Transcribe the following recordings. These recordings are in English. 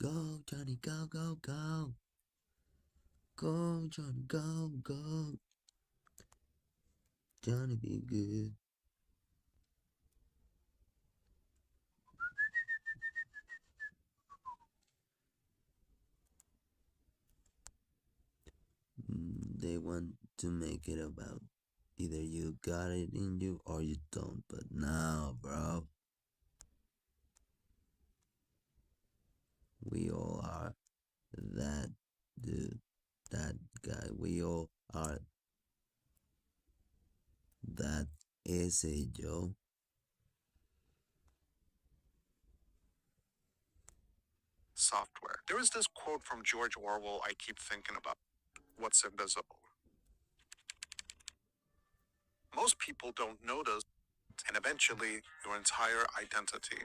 Go, Johnny, go, go, go. Go, Johnny, go, go. Johnny, be good. They want to make it about either you got it in you or you don't, but now, bro, we all are that dude, that guy. We all are that ese Joe. Software. There is this quote from George Orwell I keep thinking about. What's invisible? Most people don't notice, and eventually your entire identity.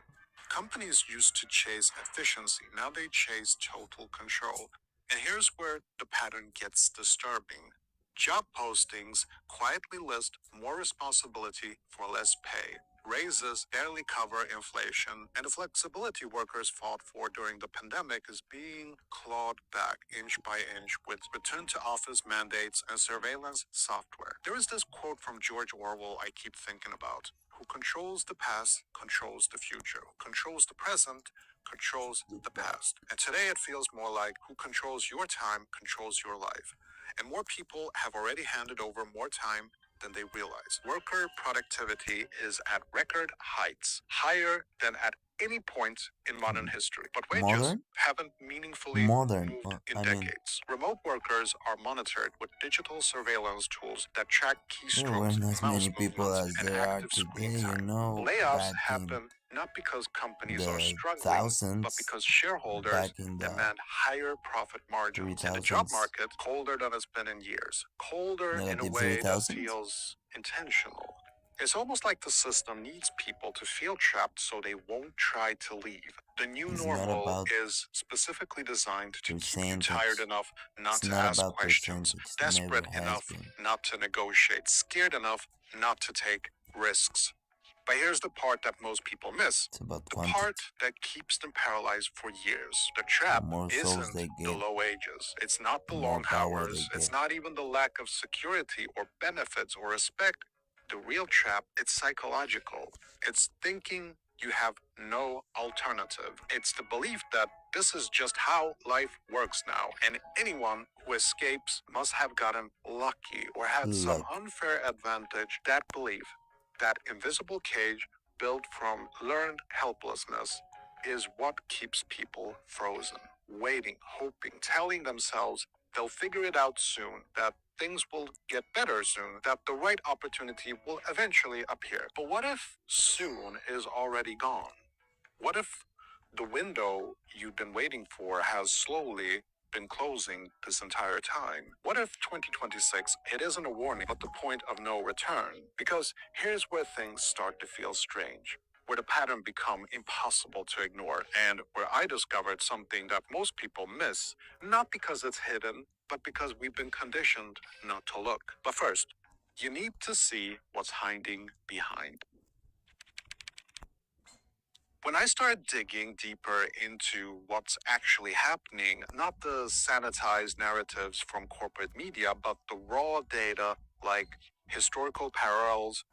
Companies used to chase efficiency, now they chase total control. And here's where the pattern gets disturbing. Job postings quietly list more responsibility for less pay. Raises barely cover inflation, and the flexibility workers fought for during the pandemic is being clawed back inch by inch with return to office mandates and surveillance software. There is this quote from George Orwell I keep thinking about. Who controls the past controls the future. Who controls the present controls the past. And today it feels more like who controls your time controls your life. And more people have already handed over more time than they realize. Worker productivity is at record heights, higher than at any point in modern history. But wages Modern? haven't meaningfully Modern. moved in I mean, decades. Remote workers are monitored with digital surveillance tools that track there keystrokes, weren't as mouse many people movements, as and there are active screen today, time. Layoffs back in happen not because companies are the struggling, but thousands, because shareholders back in the demand higher profit margins. And the job 3000s, market colder than it's been in years. Colder in a negative way that 3000s. feels intentional. It's almost like the system needs people to feel trapped so they won't try to leave. The new It's not normal about is specifically designed to keep you tired percentage. enough not It's to not ask about questions, percentage. Never desperate has enough been. not to negotiate, scared enough not to take risks. But here's the part that most people miss. It's about The quantity. part that keeps them paralyzed for years. The The trap more souls isn't they the get, low wages. It's not the the more long power they hours. It's get. not even the lack of security or benefits or respect. The real trap, it's psychological. It's thinking you have no alternative. It's the belief that this is just how life works now, and anyone who escapes must have gotten lucky or had some Luck. unfair advantage. That belief, that invisible cage built from learned helplessness, is what keeps people frozen, waiting, hoping, telling themselves they'll figure it out soon, that things will get better soon, that the right opportunity will eventually appear. But what if soon is already gone? What if the window you've been waiting for has slowly been closing this entire time? What if 2026, it isn't a warning, but the point of no return? Because here's where things start to feel strange, where the pattern become impossible to ignore, and where I discovered something that most people miss, not because it's hidden, but because we've been conditioned not to look. But first, you need to see what's hiding behind. When I started digging deeper into what's actually happening, not the sanitized narratives from corporate media, but the raw data like historical parallels,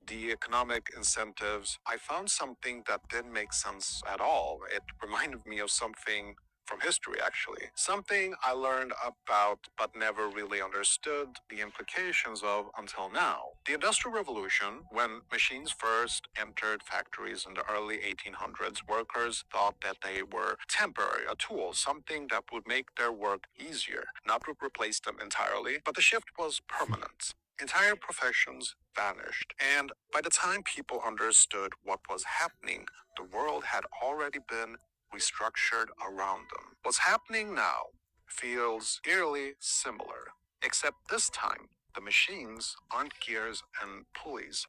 the economic incentives, I found something that didn't make sense at all. It reminded me of something from history, actually. Something I learned about but never really understood the implications of until now. The Industrial Revolution, when machines first entered factories in the early 1800s, workers thought that they were temporary, a tool, something that would make their work easier, not to replace them entirely. But the shift was permanent. Entire professions vanished. And by the time people understood what was happening, the world had already been restructured around them. What's happening now feels eerily similar, except this time, the machines aren't gears and pulleys.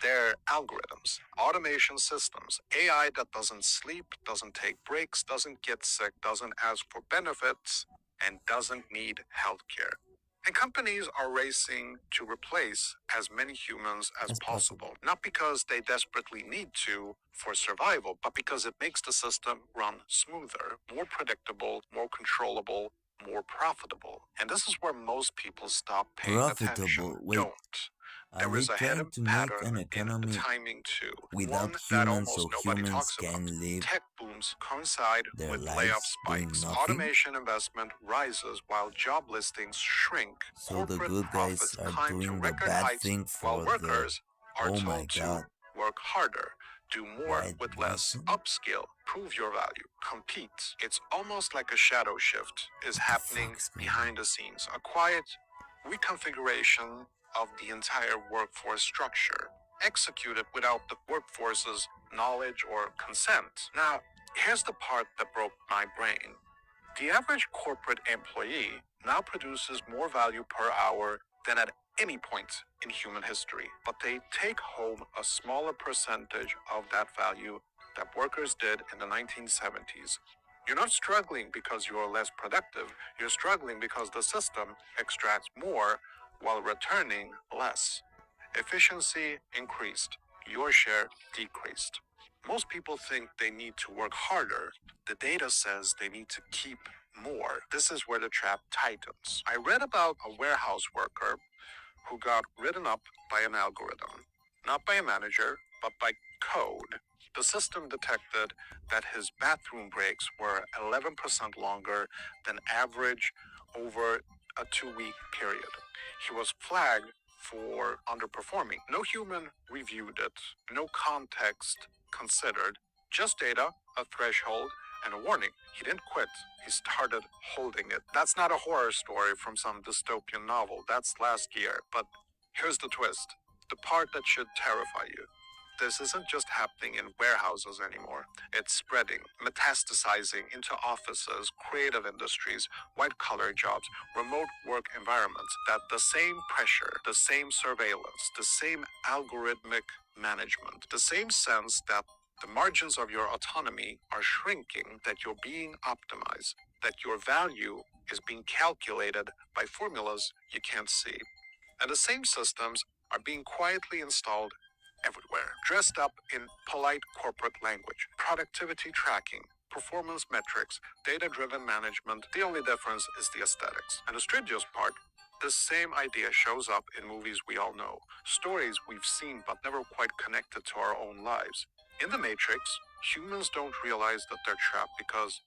They're algorithms, automation systems, AI that doesn't sleep, doesn't take breaks, doesn't get sick, doesn't ask for benefits, and doesn't need healthcare. And companies are racing to replace as many humans as possible, not because they desperately need to for survival, but because it makes the system run smoother, more predictable, more controllable, more profitable. And this is where most people stop paying attention. Profitable? Wait, Don't. are There we is a trying hidden to make pattern an in the economy timing too, without one that humans almost so nobody humans talks about. can live Tech booms coincide their with layoff lives doing spikes. nothing? Automation investment rises while job listings shrink. So the Corporate good profits guys are climb to doing the record bad heights thing while for the, workers are oh my told to god, work harder, do more right with less, reason? upskill, prove your value, compete. It's almost like a shadow shift is What the happening fuck is going behind the scenes, a quiet reconfiguration of the entire workforce structure, executed without the workforce's knowledge or consent. Now, here's the part that broke my brain. The average corporate employee now produces more value per hour than at any point in human history, but they take home a smaller percentage of that value that workers did in the 1970s. You're not struggling because you're less productive, you're struggling because the system extracts more while returning less. Efficiency increased, your share decreased. Most people think they need to work harder. The data says they need to keep more. This is where the trap tightens. I read about a warehouse worker who got written up by an algorithm, not by a manager, but by code. The system detected that his bathroom breaks were 11% longer than average over a 2-week period. He was flagged for underperforming. No human reviewed it, no context considered, just data, a threshold, and a warning. He didn't quit. He started holding it. That's not a horror story from some dystopian novel. That's last year. But here's the twist. The part that should terrify you. This isn't just happening in warehouses anymore. It's spreading, metastasizing into offices, creative industries, white-collar jobs, remote work environments. That the same pressure, the same surveillance, the same algorithmic management, the same sense that the margins of your autonomy are shrinking, that you're being optimized, that your value is being calculated by formulas you can't see. And the same systems are being quietly installed everywhere, dressed up in polite corporate language, productivity tracking, performance metrics, data-driven management. The only difference is the aesthetics. And the strangest part, this same idea shows up in movies we all know, stories we've seen but never quite connected to our own lives. In The Matrix, humans don't realize that they're trapped because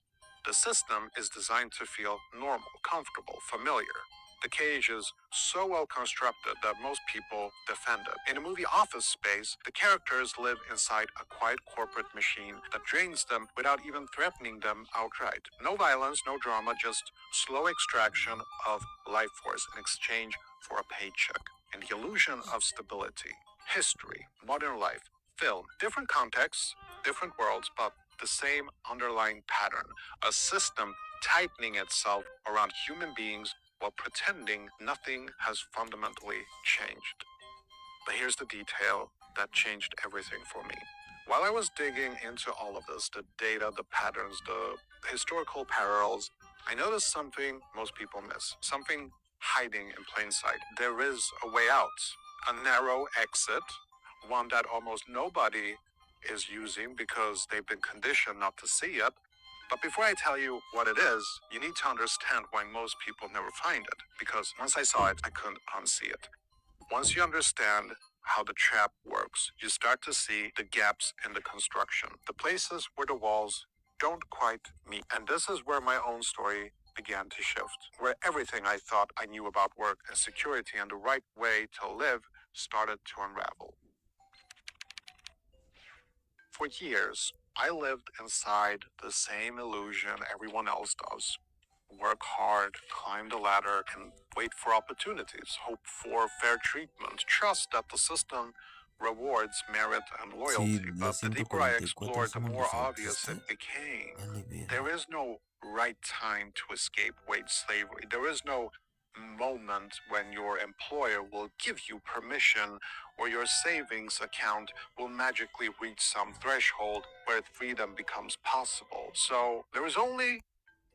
the system is designed to feel normal, comfortable, familiar. The cage is so well constructed that most people defend it. In the movie Office Space, the characters live inside a quiet corporate machine that drains them without even threatening them outright. No violence, no drama, just slow extraction of life force in exchange for a paycheck. And the illusion of stability, history, modern life, film, different contexts, different worlds, but the same underlying pattern. A system tightening itself around human beings while pretending nothing has fundamentally changed. But here's the detail that changed everything for me. While I was digging into all of this, the data, the patterns, the historical parallels, I noticed something most people miss, something hiding in plain sight. There is a way out, a narrow exit, one that almost nobody is using because they've been conditioned not to see it. But before I tell you what it is, you need to understand why most people never find it. Because once I saw it, I couldn't unsee it. Once you understand how the trap works, you start to see the gaps in the construction, the places where the walls don't quite meet. And this is where my own story began to shift, where everything I thought I knew about work and security and the right way to live started to unravel. For years, I lived inside the same illusion everyone else does. Work hard, climb the ladder, and wait for opportunities, hope for fair treatment, trust that the system rewards merit and Sí, loyalty. los But the deeper I 144 explored, the somos more los obvious it autistas. became. Vale, verga. There is no right time to escape wage slavery. There is no moment when your employer will give you permission or your savings account will magically reach some threshold where freedom becomes possible. So there is only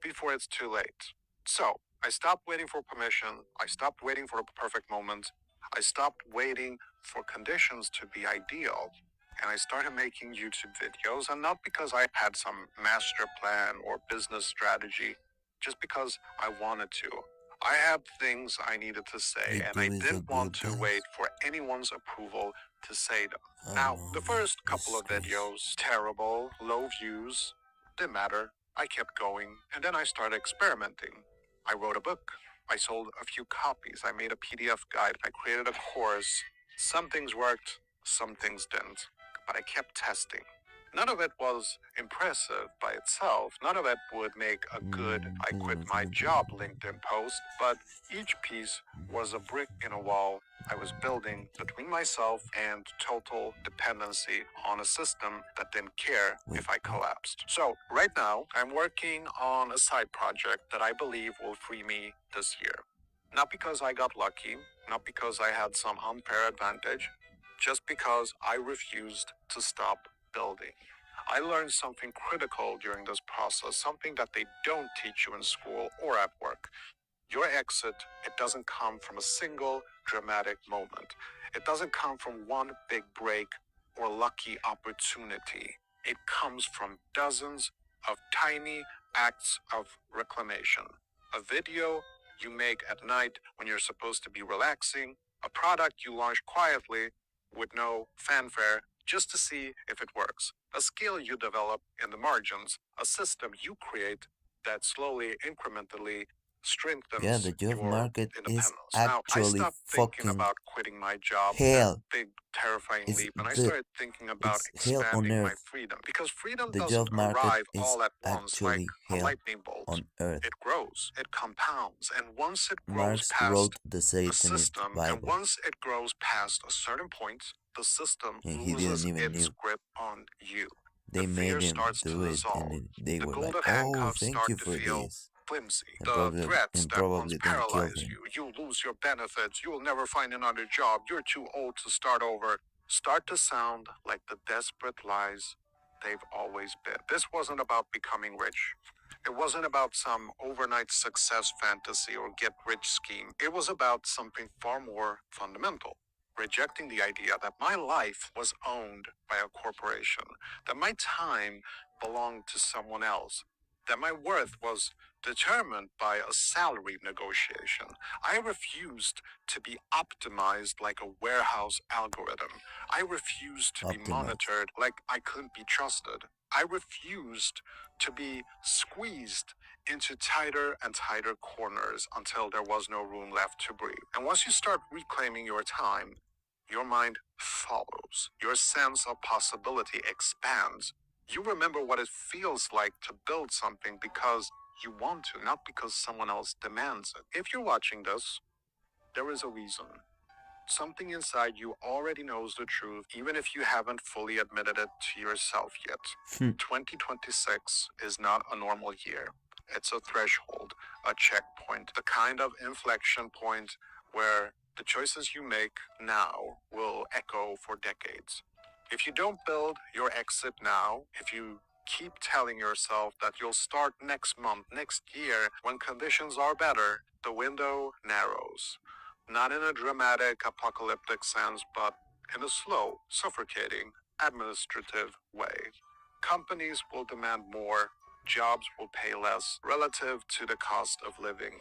before it's too late. So I stopped waiting for permission. I stopped waiting for a perfect moment. I stopped waiting for conditions to be ideal. And I started making YouTube videos, and not because I had some master plan or business strategy, just because I wanted to. I had things I needed to say, and I YouTube is so didn't want good, to guys. wait for anyone's approval to say them. Oh Now, no, the man, first this couple is of crazy. videos, terrible, low views, didn't matter. I kept going, and then I started experimenting. I wrote a book. I sold a few copies. I made a PDF guide. I created a course. Some things worked, some things didn't. But I kept testing. None of it was impressive by itself. None of it would make a good I quit my job LinkedIn post, but each piece was a brick in a wall I was building between myself and total dependency on a system that didn't care if I collapsed. So, right now, I'm working on a side project that I believe will free me this year. Not because I got lucky, not because I had some unfair advantage, just because I refused to stop building. I learned something critical during this process, something that they don't teach you in school or at work. Your exit, it doesn't come from a single dramatic moment. It doesn't come from one big break or lucky opportunity. It comes from dozens of tiny acts of reclamation. A video you make at night when you're supposed to be relaxing, a product you launch quietly with no fanfare just to see if it works, a skill you develop in the margins, a system you create that slowly, incrementally Yeah, strengthens the job your market is independence. Now, I actually stopped thinking fucking about quitting my job, that hell. big, terrifying It's leap, and I the started thinking about it's hell on expanding my earth. freedom. Because freedom The doesn't job market arrive is all at once like actually a hell lightning bolt. on earth. It grows, it compounds, and once it grows Marx past wrote the a Satanist system, and Bible, once it grows past a certain point, the system and he loses didn't even its knew. grip on you. They The made fear him starts to do it, and dissolve. then they The were like, golden "Oh, handcuffs thank start you to for feel this," flimsy. and The threats that once then killed paralyzed him. you, you'll lose your benefits, you'll never find another job, you're too old to start over, start to sound like the desperate lies they've always been. This wasn't about becoming rich. It wasn't about some overnight success fantasy or get rich scheme. It was about something far more fundamental. Rejecting the idea that my life was owned by a corporation, that my time belonged to someone else, that my worth was determined by a salary negotiation. I refused to be optimized like a warehouse algorithm. I refused to be Optimized. monitored like I couldn't be trusted. I refused to be squeezed into tighter and tighter corners until there was no room left to breathe. And once you start reclaiming your time, your mind follows. Your sense of possibility expands. You remember what it feels like to build something because you want to, not because someone else demands it. If you're watching this, there is a reason. Something inside you already knows the truth, even if you haven't fully admitted it to yourself yet. 2026 is not a normal year. It's a threshold, a checkpoint, the kind of inflection point where the choices you make now will echo for decades. If you don't build your exit now, if you keep telling yourself that you'll start next month, next year, when conditions are better, the window narrows. Not in a dramatic, apocalyptic sense, but in a slow, suffocating, administrative way. Companies will demand more, jobs will pay less relative to the cost of living.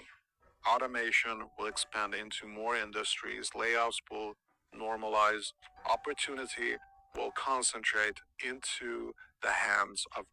Automation will expand into more industries, layoffs will normalize, opportunity will concentrate into the hands of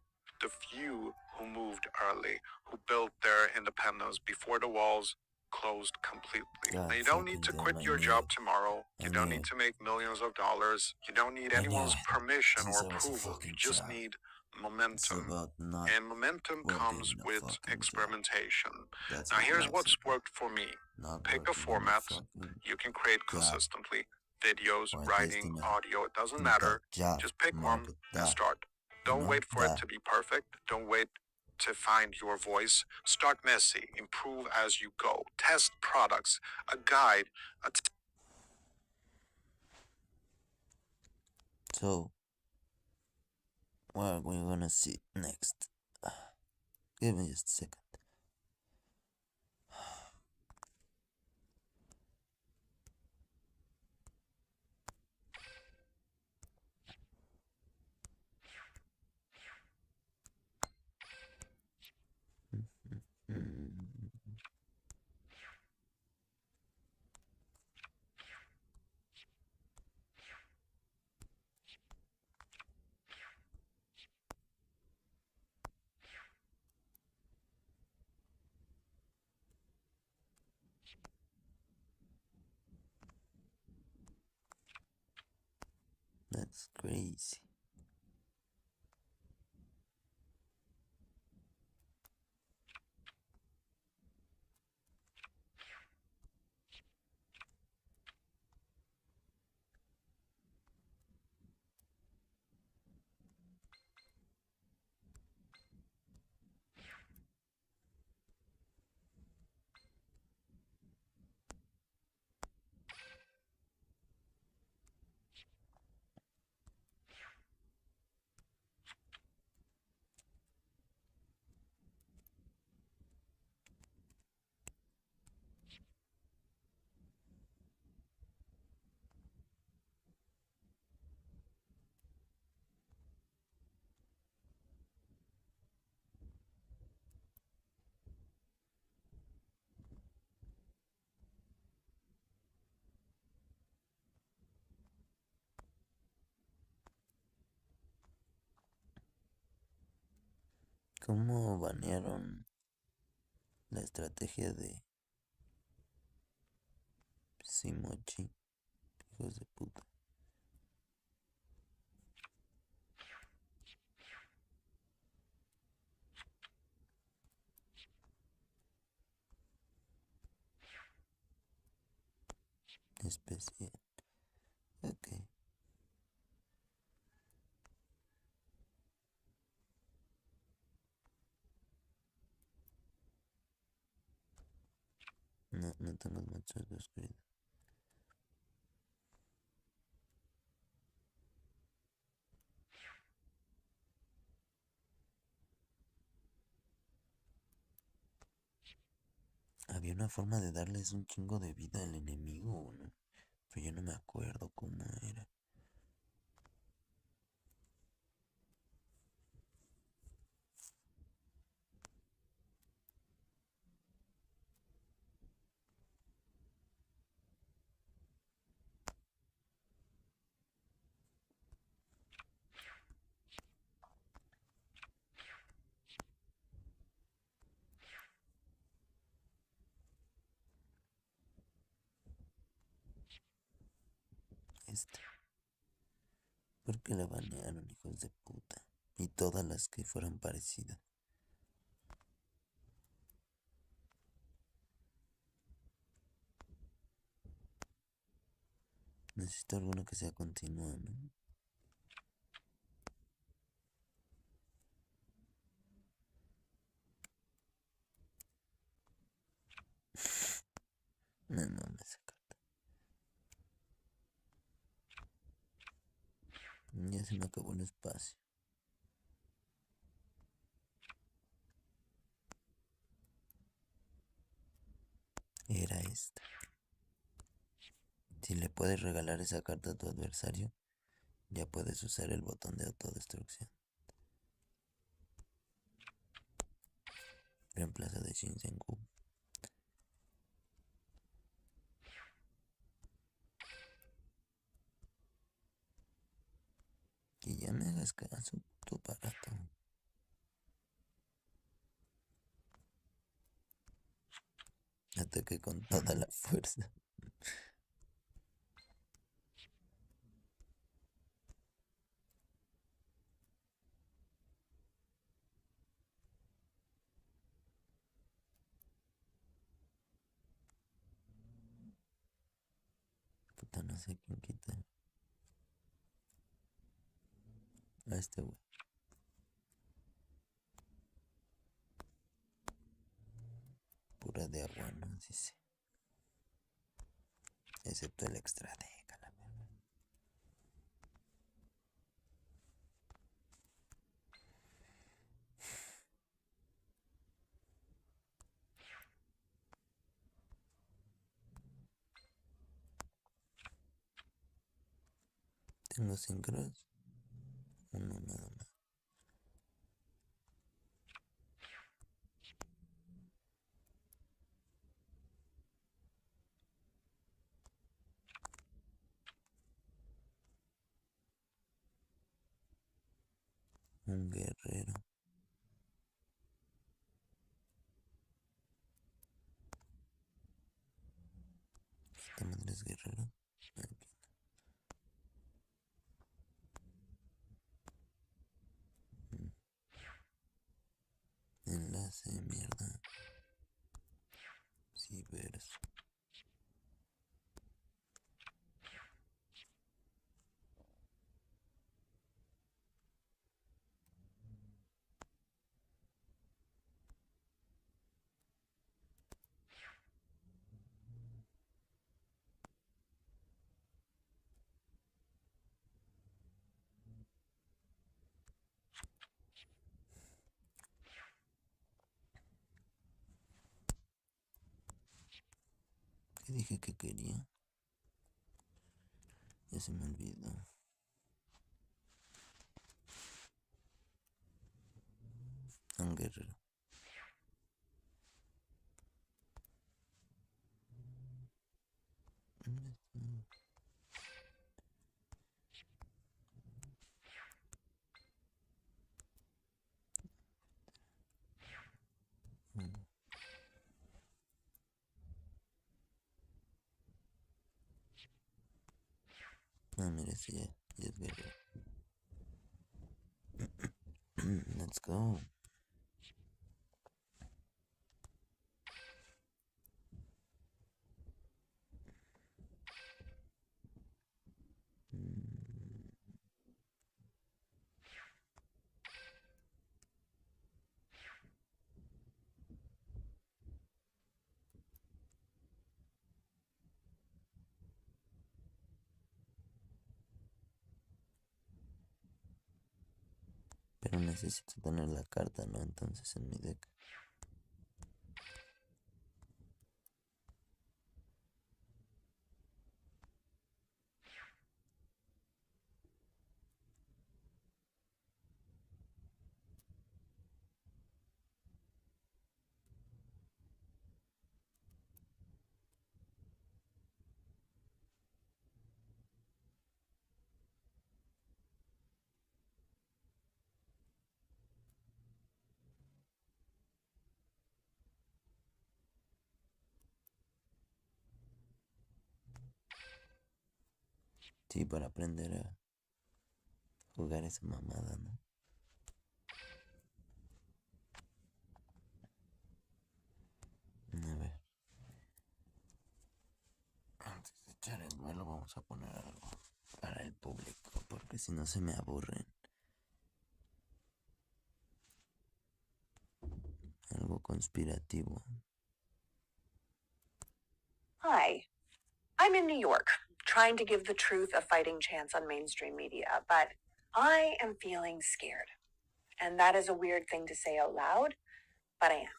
the few who moved early, who built their independence before the walls closed completely. God, Now, you don't need to fucking quit damn, I your knew job it. tomorrow. You I don't knew need it. to make millions of dollars. You don't need I knew anyone's it. permission Since or I was a approval. You fucking just child. need It's momentum. about not And momentum working comes in a with fucking job. experimentation. That's Now, what here's life's what's about. worked for me. Not Pick a working in a format fucking you can create job, consistently. Videos, or at least writing, in audio, it doesn't that matter. job Just pick one market. and That, start. Don't wait for it to be perfect. Don't wait to find your voice. Start messy. Improve as you go. Test products, a guide, So, what are we gonna see next? Give me just a second. That's crazy. ¿Cómo banearon la estrategia de Simochi? Hijos de puta. Especial. Ok. No, no tengo muchos de oscuridad. Había una forma de darles un chingo de vida al enemigo, ¿no? Pero yo no me acuerdo cómo era. Este. ¿Por qué la banearon, hijos de puta? Y todas las que fueran parecidas. Necesito alguna que sea continua, ¿no? No mames, esa carta. Ya se me acabó el espacio. Era esta. Si le puedes regalar esa carta a tu adversario, ya puedes usar el botón de autodestrucción. Reemplazo de Shinsenku. Que ya me hagas caso, tu barato. Ataque con toda la fuerza. Puta, no sé quién quita. A este güey. Pura de agua, ¿no? Sí, sí. Excepto el extra de calamar. Tengo sincros. Uno nada más. Un guerrero. Esta madre es guerrero. Aquí. Ya sé, mierda. Sí, veras. ¿Qué dije que quería? Ya se me olvidó. Un guerrero. Ah, mira, ese ya es guerrero. Let's go. Pero necesito tener la carta, ¿no? Entonces en mi deck. Sí, para aprender a jugar esa mamada, ¿no? A ver. Antes de echar el vuelo vamos a poner algo para el público, porque si no se me aburren. Algo conspirativo. Hi, I'm in New York, trying to give the truth a fighting chance on mainstream media, but I am feeling scared. And that is a weird thing to say out loud, but I am.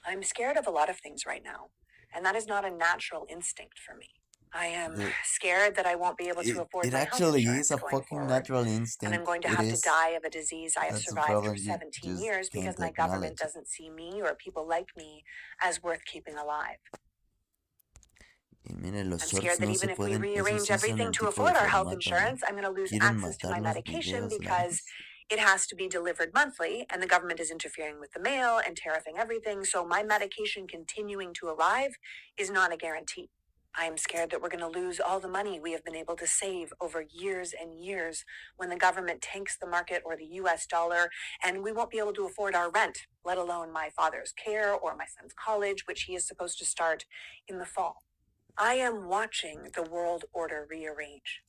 I'm scared of a lot of things right now, and that is not a natural instinct for me. I am scared that I won't be able to afford It my health actually insurance is a going fucking forward, natural and instinct. I'm going to It have to is. die of a disease I have That's the survived problem. for You 17 just years because can't my government acknowledge it. doesn't see me or people like me as worth keeping alive. Y miren, los I'm shorts scared that no se even if we pueden. Esos rearrange sí son everything el to tipo de afford our health formato, ¿no? insurance, I'm going to lose Quieren access to matar my los medication videos because largos. it has to be delivered monthly and the government is interfering with the mail and tariffing everything. So my medication continuing to arrive is not a guarantee. I am scared that we're going to lose all the money we have been able to save over years and years when the government tanks the market or the US dollar, and we won't be able to afford our rent, let alone my father's care or my son's college, which he is supposed to start in the fall. I am watching the world order rearrange,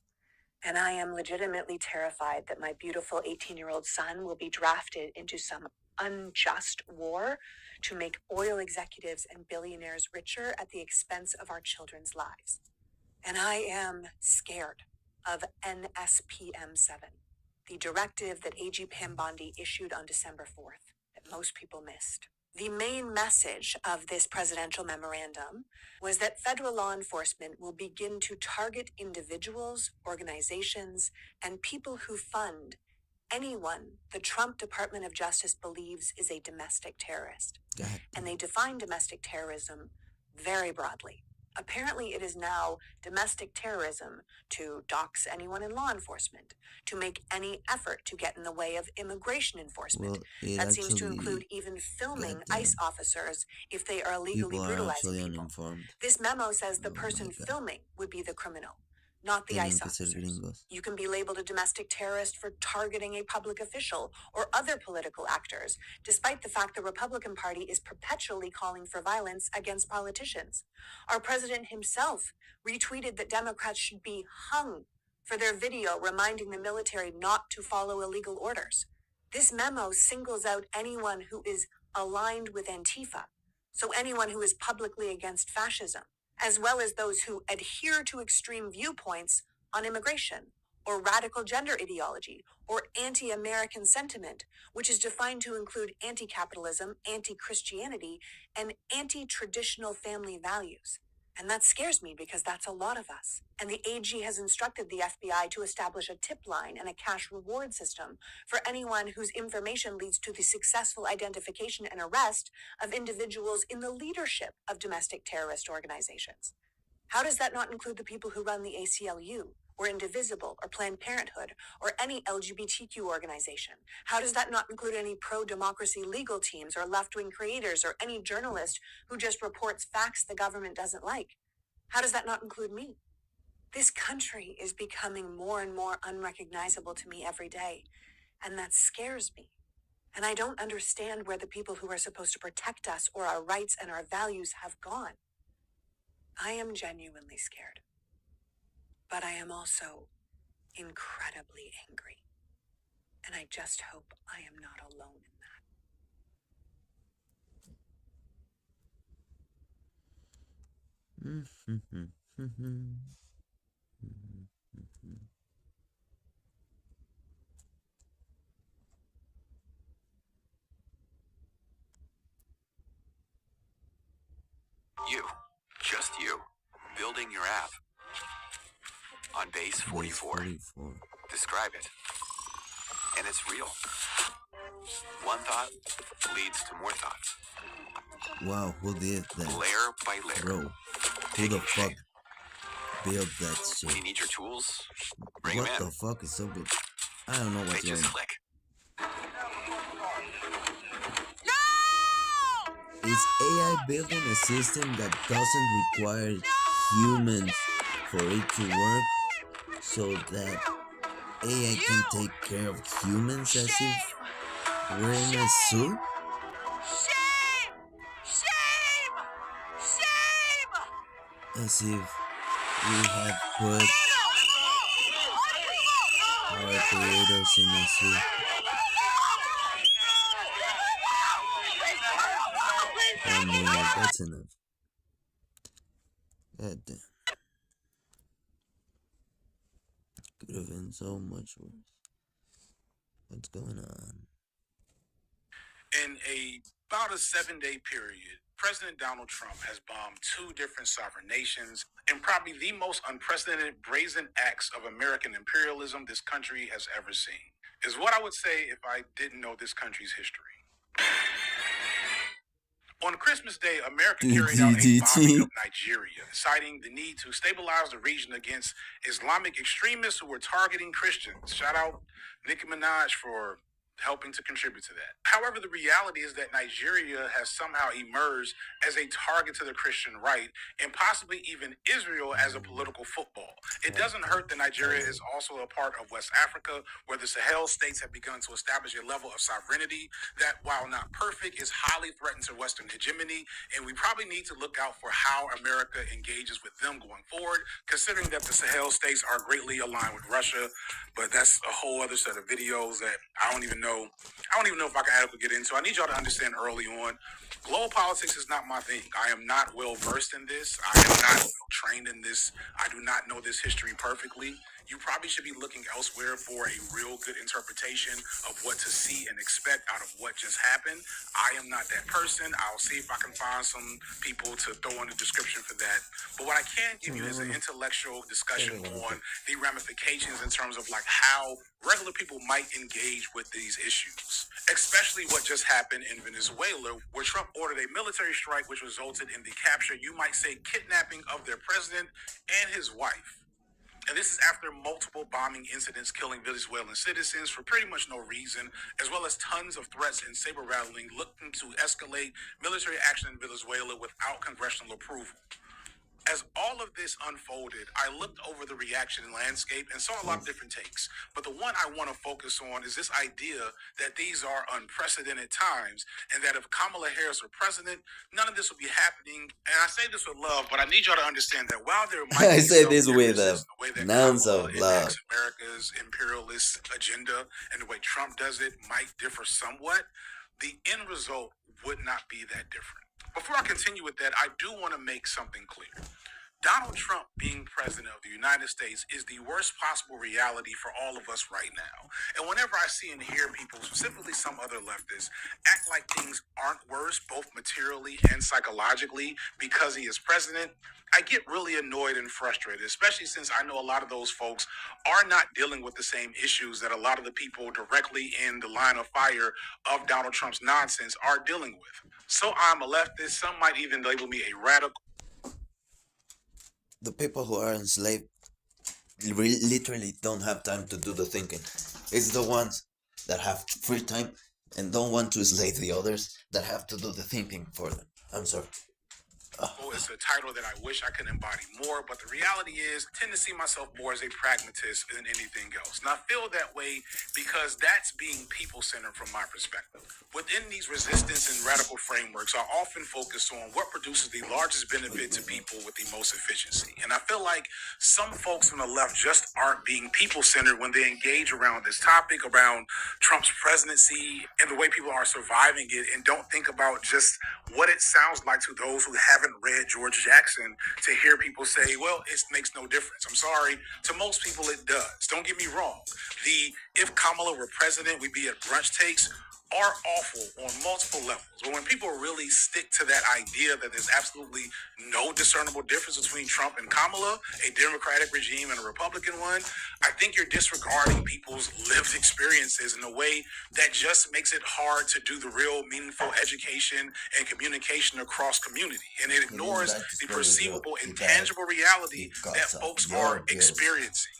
and I am legitimately terrified that my beautiful 18-year-old son will be drafted into some unjust war to make oil executives and billionaires richer at the expense of our children's lives. And I am scared of NSPM 7, the directive that AG Pam Bondi issued on December 4th that most people missed. The main message of this presidential memorandum was that federal law enforcement will begin to target individuals, organizations, and people who fund anyone the Trump Department of Justice believes is a domestic terrorist. And they define domestic terrorism very broadly. Apparently, it is now domestic terrorism to dox anyone in law enforcement, to make any effort to get in the way of immigration enforcement. Well, that seems to include even filming ICE officers if they are illegally people are brutalizing actually people. uninformed. This memo says the Oh my person God. filming would be the criminal. not the Tenían ICE que ser officers. gringos. You can be labeled a domestic terrorist for targeting a public official or other political actors, despite the fact the Republican Party is perpetually calling for violence against politicians. Our president himself retweeted that Democrats should be hung for their video reminding the military not to follow illegal orders. This memo singles out anyone who is aligned with Antifa, so anyone who is publicly against fascism, as well as those who adhere to extreme viewpoints on immigration, or radical gender ideology, or anti-American sentiment, which is defined to include anti-capitalism, anti-Christianity, and anti-traditional family values. And that scares me because that's a lot of us. And the AG has instructed the FBI to establish a tip line and a cash reward system for anyone whose information leads to the successful identification and arrest of individuals in the leadership of domestic terrorist organizations. How does that not include the people who run the ACLU, or Indivisible, or Planned Parenthood, or any LGBTQ organization? How does that not include any pro-democracy legal teams, or left-wing creators, or any journalist who just reports facts the government doesn't like? How does that not include me? This country is becoming more and more unrecognizable to me every day, and that scares me. And I don't understand where the people who are supposed to protect us or our rights and our values have gone. I am genuinely scared, but I am also incredibly angry. And I just hope I am not alone in that. You, just you, building your app on Base 44. 44. Describe it. And it's real. One thought leads to more thoughts. Wow, who did that? Layer by layer. Bro, who Taking the fuck shape. built that When you shit? need your tools, bring them What in. the fuck is so good? I don't know They what's going just on. click. Is AI building a system that doesn't require humans for it to work so that AI can take care of humans as if we're in a zoo? Shame! Shame! Shame! As if we have put our creators in a zoo. I mean, like, that's enough. God damn. Could have been so much worse. What's going on? In about a 7-day period, President Donald Trump has bombed 2 different sovereign nations in probably the most unprecedented brazen acts of American imperialism this country has ever seen. Is what I would say if I didn't know this country's history. On Christmas Day, America carried out a bombing of Nigeria, citing the need to stabilize the region against Islamic extremists who were targeting Christians. Shout out Nicki Minaj for helping to contribute to that. However, the reality is that Nigeria has somehow emerged as a target to the Christian right, and possibly even Israel as a political football. It doesn't hurt that Nigeria is also a part of West Africa, where the Sahel states have begun to establish a level of sovereignty that, while not perfect, is highly threatened to Western hegemony, and we probably need to look out for how America engages with them going forward, considering that the Sahel states are greatly aligned with Russia. But that's a whole other set of videos that I don't even know if I can adequately get into. I need y'all to understand early on, global politics is not my thing. I am not well versed in this. I am not trained in this. I do not know this history perfectly. You probably should be looking elsewhere for a real good interpretation of what to see and expect out of what just happened. I am not that person. I'll see if I can find some people to throw in the description for that. But what I can give you is an intellectual discussion on the ramifications in terms of like how regular people might engage with these issues, especially what just happened in Venezuela, where Trump ordered a military strike, which resulted in the capture, you might say, kidnapping of their president and his wife. And this is after multiple bombing incidents killing Venezuelan citizens for pretty much no reason, as well as tons of threats and saber rattling looking to escalate military action in Venezuela without congressional approval. As all of this unfolded, I looked over the reaction landscape and saw a lot of different takes. But the one I want to focus on is this idea that these are unprecedented times and that if Kamala Harris were president, none of this would be happening. And I say this with love, but I need y'all to understand that while there might I be say some this with differences in the way that an ounce Kamala of love. enacts America's imperialist agenda and the way Trump does it might differ somewhat, the end result would not be that different. Before I continue with that, I do want to make something clear. Donald Trump being president of the United States is the worst possible reality for all of us right now. And whenever I see and hear people, specifically some other leftists, act like things aren't worse, both materially and psychologically, because he is president, I get really annoyed and frustrated, especially since I know a lot of those folks are not dealing with the same issues that a lot of the people directly in the line of fire of Donald Trump's nonsense are dealing with. So I'm a leftist. Some might even label me a radical. The people who are enslaved literally don't have time to do the thinking. It's the ones that have free time and don't want to enslave the others that have to do the thinking for them. I'm sorry. It's a title that I wish I could embody more, but the reality is I tend to see myself more as a pragmatist than anything else. And I feel that way because that's being people-centered from my perspective. Within these resistance and radical frameworks, I often focus on what produces the largest benefit to people with the most efficiency. And I feel like some folks on the left just aren't being people-centered when they engage around this topic, around Trump's presidency and the way people are surviving it, and don't think about just what it sounds like to those who haven't read George Jackson to hear people say, well, it makes no difference. I'm sorry. To most people, it does. Don't get me wrong. If Kamala were president, we'd be at brunch takes are awful on multiple levels. But when people really stick to that idea that there's absolutely no discernible difference between Trump and Kamala, a Democratic regime and a Republican one, I think you're disregarding people's lived experiences in a way that just makes it hard to do the real meaningful education and communication across community. And it ignores the perceivable and tangible reality that folks are experiencing.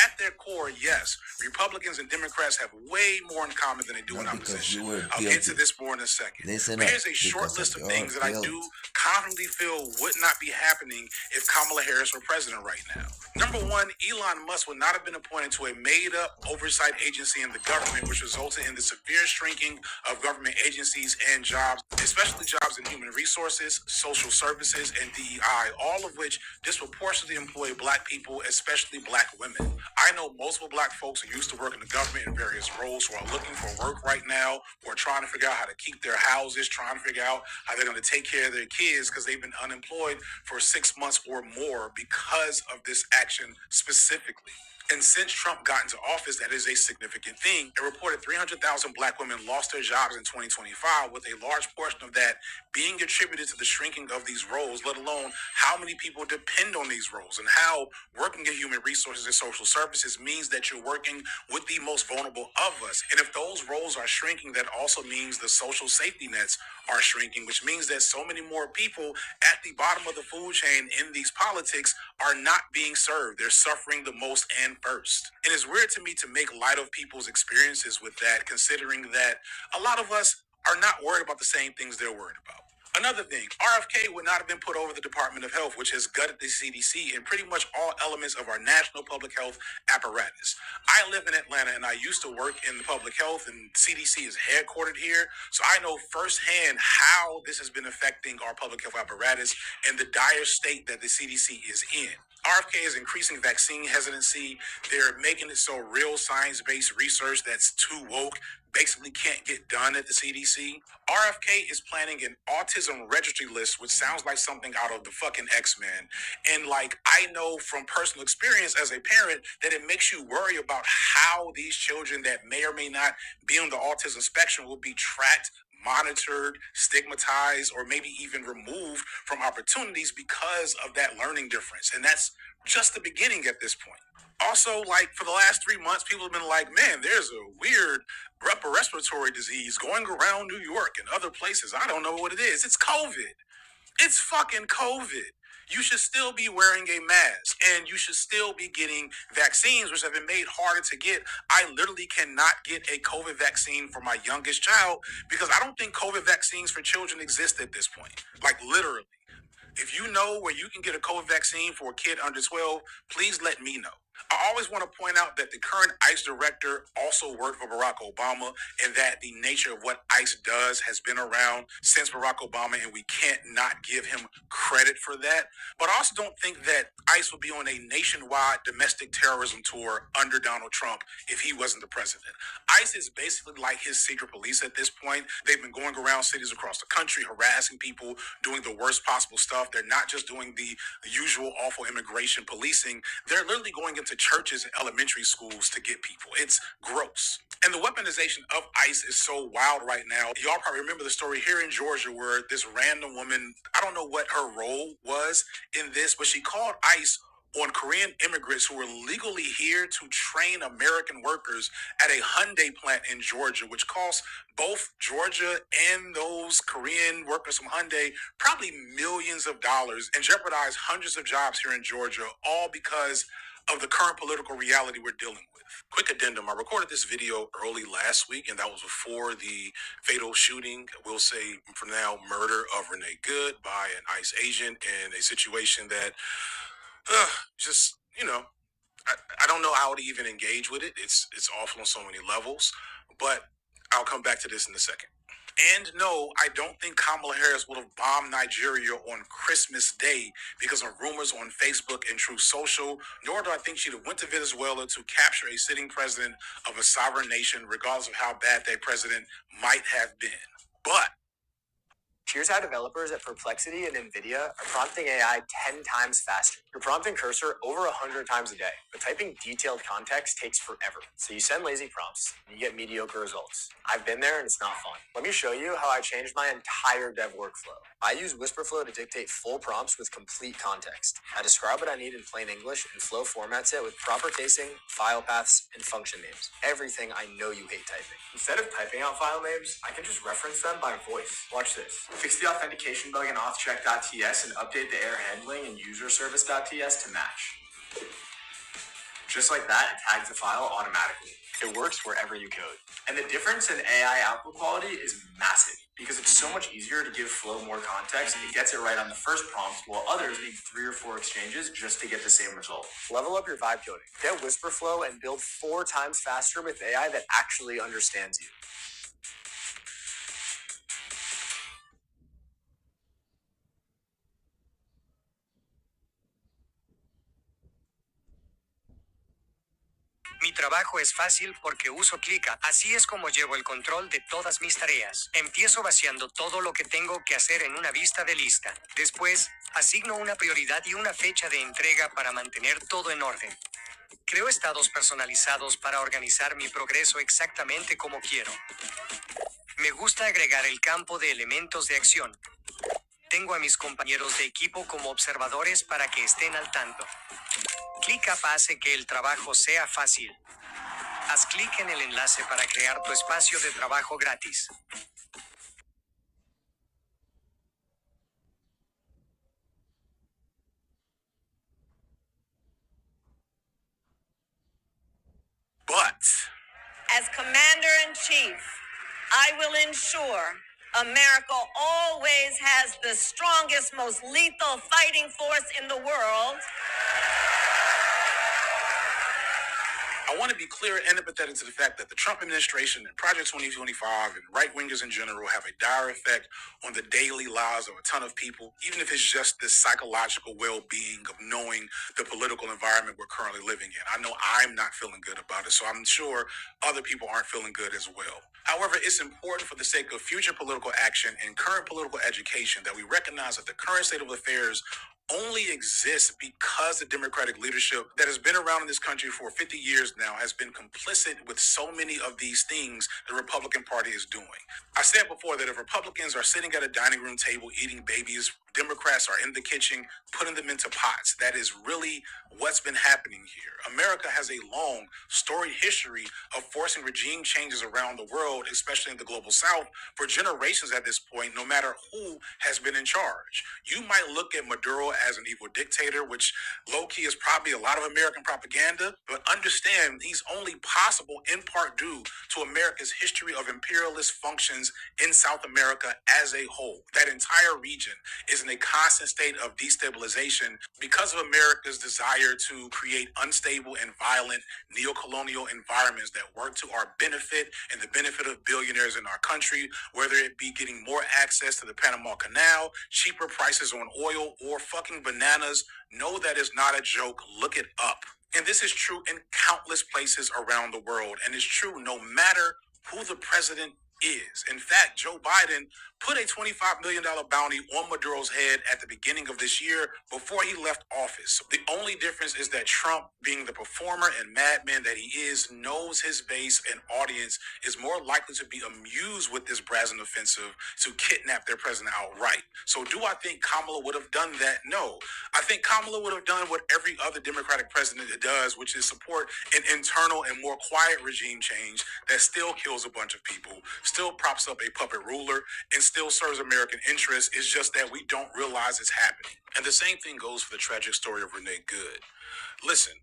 At their core, yes, Republicans and Democrats have way more in common than they do in opposition. I'll get to this more in a second. But here's a short list of things that I do confidently feel would not be happening if Kamala Harris were president right now. Number one, Elon Musk would not have been appointed to a made-up oversight agency in the government, which resulted in the severe shrinking of government agencies and jobs, especially jobs in human resources, social services, and DEI, all of which disproportionately employ Black people, especially Black women. I know multiple Black folks who used to work in the government in various roles who are looking for work right now, who are trying to figure out how to keep their houses, trying to figure out how they're going to take care of their kids because they've been unemployed for 6 months or more because of this action specifically. And since Trump got into office, that is a significant thing. It reported 300,000 Black women lost their jobs in 2025, with a large portion of that being attributed to the shrinking of these roles, let alone how many people depend on these roles and how working in human resources and social services means that you're working with the most vulnerable of us. And if those roles are shrinking, that also means the social safety nets are shrinking, which means that so many more people at the bottom of the food chain in these politics are not being served. They're suffering the most and first. And it's weird to me to make light of people's experiences with that, considering that a lot of us are not worried about the same things they're worried about. Another thing, RFK would not have been put over the Department of Health, which has gutted the CDC and pretty much all elements of our national public health apparatus. I live in Atlanta and I used to work in the public health, and CDC is headquartered here. So I know firsthand how this has been affecting our public health apparatus and the dire state that the CDC is in. RFK is increasing vaccine hesitancy. They're making it so real science-based research that's too woke basically can't get done at the CDC. RFK is planning an autism registry list, which sounds like something out of the fucking X-Men. And like, I know from personal experience as a parent that it makes you worry about how these children that may or may not be on the autism spectrum will be tracked, monitored, stigmatized, or maybe even removed from opportunities because of that learning difference. And that's just the beginning at this point. Also, like, for the last 3 months, people have been like, man, there's a weird upper respiratory disease going around New York and other places. I don't know what it is. It's COVID. It's fucking COVID. You should still be wearing a mask, and you should still be getting vaccines, which have been made harder to get. I literally cannot get a COVID vaccine for my youngest child because I don't think COVID vaccines for children exist at this point. Like, literally. If you know where you can get a COVID vaccine for a kid under 12, please let me know. I always want to point out that the current ICE director also worked for Barack Obama, and that the nature of what ICE does has been around since Barack Obama, and we can't not give him credit for that. But I also don't think that ICE would be on a nationwide domestic terrorism tour under Donald Trump if he wasn't the president. ICE is basically like his secret police at this point. They've been going around cities across the country, harassing people, doing the worst possible stuff. They're not just doing the usual awful immigration policing. They're literally going into churches and elementary schools to get people. It's gross. And the weaponization of ICE is so wild right now. Y'all probably remember the story here in Georgia where this random woman, I don't know what her role was in this, but she called ICE on Korean immigrants who were legally here to train American workers at a Hyundai plant in Georgia, which costs both Georgia and those Korean workers from Hyundai probably millions of dollars and jeopardize hundreds of jobs here in Georgia, all because of the current political reality we're dealing with. Quick addendum, I recorded this video early last week, and that was before the fatal shooting, we'll say for now, murder of Renee Good by an ICE agent in a situation that just, I don't know how to even engage with it. It's awful on so many levels, but I'll come back to this in a second. And no, I don't think Kamala Harris would have bombed Nigeria on Christmas Day because of rumors on Facebook and Truth Social, nor do I think she'd have went to Venezuela to capture a sitting president of a sovereign nation, regardless of how bad that president might have been. But here's how developers at Perplexity and NVIDIA are prompting AI 10 times faster. You're prompting Cursor over 100 times a day, but typing detailed context takes forever. So you send lazy prompts, and you get mediocre results. I've been there, and it's not fun. Let me show you how I changed my entire dev workflow. I use Whisperflow to dictate full prompts with complete context. I describe what I need in plain English, and Flow formats it with proper casing, file paths, and function names. Everything I know you hate typing. Instead of typing out file names, I can just reference them by voice. Watch this. Fix the authentication bug in authcheck.ts and update the error handling in userservice.ts to match. Just like that, it tags the file automatically. It works wherever you code. And the difference in AI output quality is massive because it's so much easier to give Flow more context. It gets it right on the first prompt, while others need 3 or 4 exchanges just to get the same result. Level up your vibe coding. Get Whisperflow and build 4 times faster with AI that actually understands you. Mi trabajo es fácil porque uso Clica. Así es como llevo el control de todas mis tareas. Empiezo vaciando todo lo que tengo que hacer en una vista de lista. Después, asigno una prioridad y una fecha de entrega para mantener todo en orden. Creo estados personalizados para organizar mi progreso exactamente como quiero. Me gusta agregar el campo de elementos de acción. Tengo a mis compañeros de equipo como observadores para que estén al tanto. ClickUp hace que el trabajo sea fácil. Haz clic en el enlace para crear tu espacio de trabajo gratis. But as Commander-in-Chief, I will ensure America always has the strongest, most lethal fighting force in the world. I want to be clear and empathetic to the fact that the Trump administration and Project 2025 and right-wingers in general have a dire effect on the daily lives of a ton of people, even if it's just this psychological well-being of knowing the political environment we're currently living in. I know I'm not feeling good about it, so I'm sure other people aren't feeling good as well. However, it's important for the sake of future political action and current political education that we recognize that the current state of affairs only exists because the Democratic leadership that has been around in this country for 50 years now has been complicit with so many of these things the Republican Party is doing. I said before that if Republicans are sitting at a dining room table eating babies, Democrats are in the kitchen putting them into pots. That is really what's been happening here. America has a long, storied history of forcing regime changes around the world, especially in the global south, for generations at this point, no matter who has been in charge. You might look at Maduro as an evil dictator, which low-key is probably a lot of American propaganda, but understand he's only possible in part due to America's history of imperialist functions in South America as a whole. That entire region is is in a constant state of destabilization because of America's desire to create unstable and violent neo-colonial environments that work to our benefit and the benefit of billionaires in our country, whether it be getting more access to the Panama Canal, cheaper prices on oil, or fucking bananas. No, that is not a joke. Look it up. And this is true in countless places around the world, and it's true no matter who the president is. In fact, Joe Biden put a $25 million bounty on Maduro's head at the beginning of this year before he left office. The only difference is that Trump, being the performer and madman that he is, knows his base and audience is more likely to be amused with this brazen offensive to kidnap their president outright. So do I think Kamala would have done that? No. I think Kamala would have done what every other Democratic president does, which is support an internal and more quiet regime change that still kills a bunch of people, still props up a puppet ruler, and still serves American interests. It's just that we don't realize it's happening. And the same thing goes for the tragic story of Renee Good. Listen,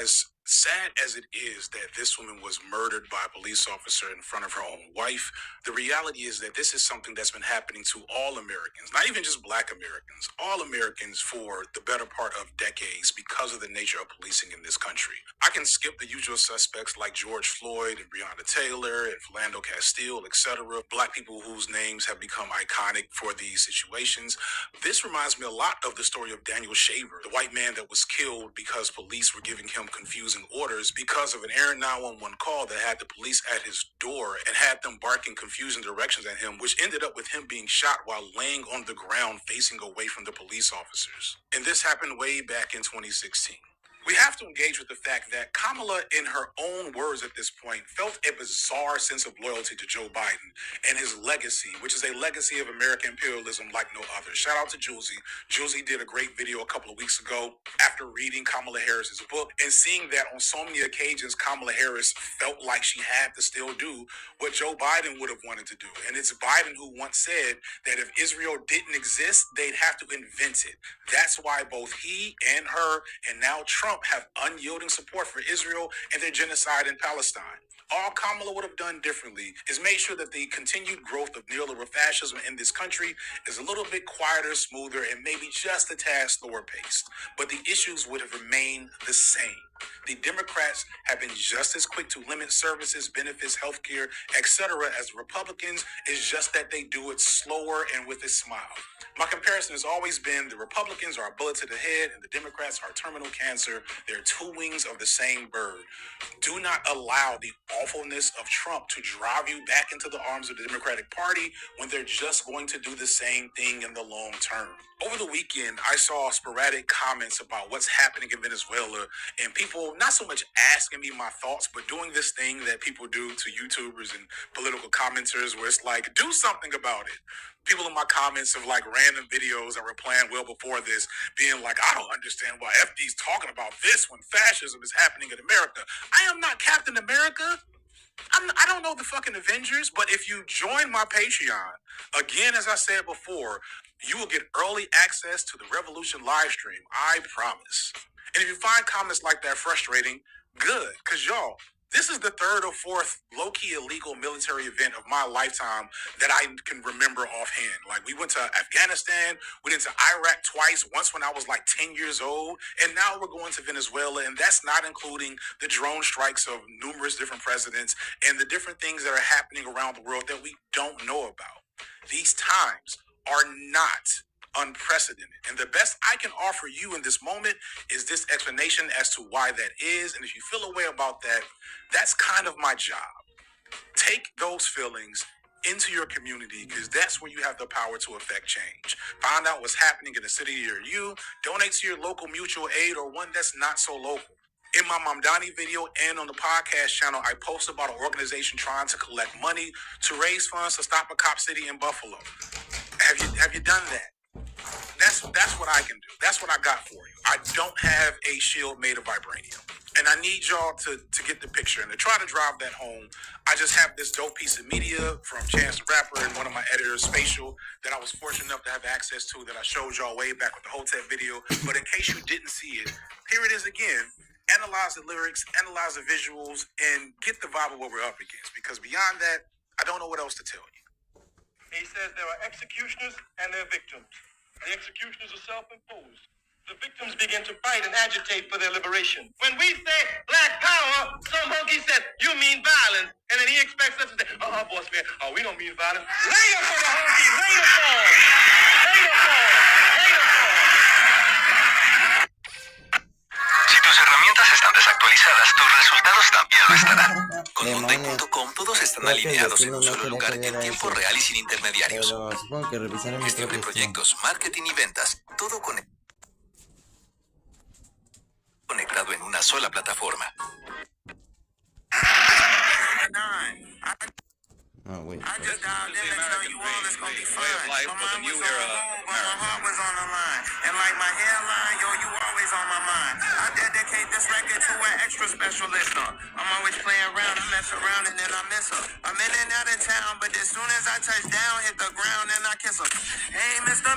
as sad as it is that this woman was murdered by a police officer in front of her own wife, the reality is that this is something that's been happening to all Americans, not even just Black Americans, all Americans for the better part of decades because of the nature of policing in this country. I can skip the usual suspects like George Floyd and Breonna Taylor and Philando Castile, etc., Black people whose names have become iconic for these situations. This reminds me a lot of the story of Daniel Shaver, the white man that was killed because police were giving him confusing orders because of an errant 911 call that had the police at his door and had them barking confusing directions at him, which ended up with him being shot while laying on the ground facing away from the police officers. And this happened way back in 2016. We have to engage with the fact that Kamala, in her own words at this point, felt a bizarre sense of loyalty to Joe Biden and his legacy, which is a legacy of American imperialism like no other. Shout out to Julesy. Julesy did a great video a couple of weeks ago after reading Kamala Harris's book and seeing that on so many occasions Kamala Harris felt like she had to still do what Joe Biden would have wanted to do. And it's Biden who once said that if Israel didn't exist, they'd have to invent it. That's why both he and her and now Trump have unyielding support for Israel and their genocide in Palestine. All Kamala would have done differently is made sure that the continued growth of neoliberal fascism in this country is a little bit quieter, smoother, and maybe just a tad slower paced. But the issues would have remained the same. The Democrats have been just as quick to limit services, benefits, healthcare, etc. as the Republicans. It's just that they do it slower and with a smile. My comparison has always been the Republicans are a bullet to the head and the Democrats are terminal cancer. They're two wings of the same bird. Do not allow the awfulness of Trump to drive you back into the arms of the Democratic Party when they're just going to do the same thing in the long term. Over the weekend, I saw sporadic comments about what's happening in Venezuela and people not so much asking me my thoughts, but doing this thing that people do to YouTubers and political commenters where it's like, do something about it. People in my comments of like random videos that were planned well before this being like, I don't understand why FD's talking about this when fascism is happening in America. I am not Captain America. I don't know the fucking Avengers, but if you join my Patreon, again, as I said before, you will get early access to the Revolution live stream. I promise. And if you find comments like that frustrating, good, because y'all, this is the third or fourth low-key illegal military event of my lifetime that I can remember offhand. Like, we went to Afghanistan, we went to Iraq twice, once when I was like 10 years old, and now we're going to Venezuela, and that's not including the drone strikes of numerous different presidents and the different things that are happening around the world that we don't know about. These times are not unprecedented. And the best I can offer you in this moment is this explanation as to why that is. And if you feel a way about that, that's kind of my job. Take those feelings into your community because that's where you have the power to affect change. Find out what's happening in the city near you. Donate to your local mutual aid or one that's not so local. In my Mamdani video and on the podcast channel, I post about an organization trying to collect money to raise funds to stop a cop city in Buffalo. Have you done that? That's what I can do. That's what I got for you. I don't have a shield made of vibranium. And I need y'all to get the picture. And to try to drive that home, I just have this dope piece of media from Chance the Rapper and one of my editors, Spatial, that I was fortunate enough to have access to that I showed y'all way back with the Hotep video. But in case you didn't see it, here it is again. Analyze the lyrics, analyze the visuals, and get the vibe of what we're up against. Because beyond that, I don't know what else to tell you. He says there are executioners and there are victims. The executions are self-imposed. The victims begin to fight and agitate for their liberation. When we say black power, some monkey says, you mean violence. And then he expects us to say, boss man, we don't mean violence. Later for the honky, later fall. Later fall. Later fall. Si tus herramientas están desactualizadas, tus resultados también lo estarán. Con Demonios. Monday.com todos están Creo que el alineados en destino un no solo quería lugar que en viera tiempo eso. real y sin intermediarios. Pero supongo que revisaré mi Gestión de propio proyectos, marketing y ventas, todo conectado en una sola plataforma. Oh, wait. I just dialed in to tell you all it's gonna be fine. My mind was on home, but my heart was on the line. And like my hairline, yo, you always on my mind. I dedicate this record to an extra special listener. I'm always playing around, I mess around and then I miss her. I'm in and out of town, but as soon as I touch down, hit the ground and I kiss her. Hey, Mr.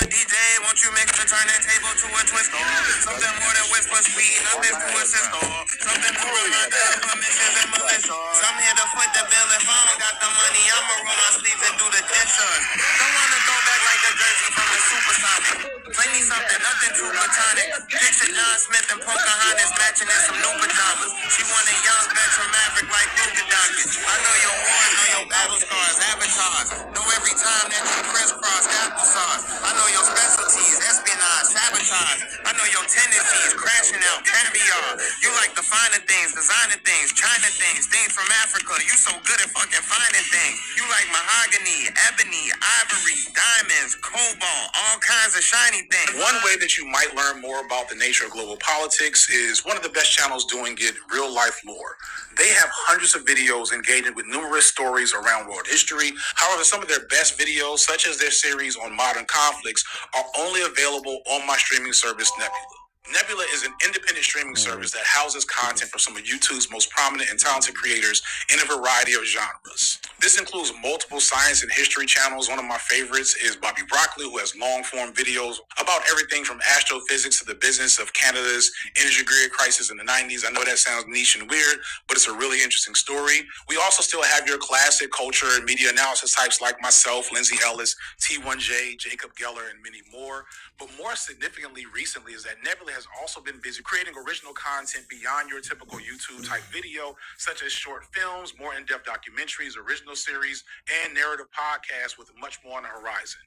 DJ, won't you mix the turntable to a twister? Something more than whisper sweet, nothing to a sister. Something to remind her of her missions and Melissa. So I'm here to foot the bill if I don't got the money, I'ma roll my sleeves and do the dishes. Don't wanna throw back like a jersey from the Supersonic. Play me something, nothing too platonic. Picture John Smith and Pocahontas matching in some new pajamas. She want a young veteran maverick like Luka Doncic. I know your wars, know your battle scars, avatars. Know every time that you crisscross applesauce. I know your specialties, espionage, sabotage. I know your tendencies, crashing out, caviar. You like the finer things, designer things, China things, things from Africa. You so good at fucking finding things. You like mahogany, ebony, ivory, diamonds, cobalt, all kinds of shiny things. One way that you might learn more about the nature of global politics is one of the best channels doing it, Real Life Lore. They have hundreds of videos engaging with numerous stories around world history. However, some of their best videos, such as their series on modern conflicts, are only available on my streaming service, Nebula. Nebula is an independent streaming service that houses content from some of YouTube's most prominent and talented creators in a variety of genres. This includes multiple science and history channels. One of my favorites is Bobby Broccoli, who has long-form videos about everything from astrophysics to the business of Canada's energy grid crisis in the 90s. I know that sounds niche and weird, but it's a really interesting story. We also still have your classic culture and media analysis types like myself, Lindsay Ellis, T1J, Jacob Geller, and many more. But more significantly recently is that Nebula has also been busy creating original content beyond your typical YouTube type video, such as short films, more in-depth documentaries, original series, and narrative podcasts with much more on the horizon.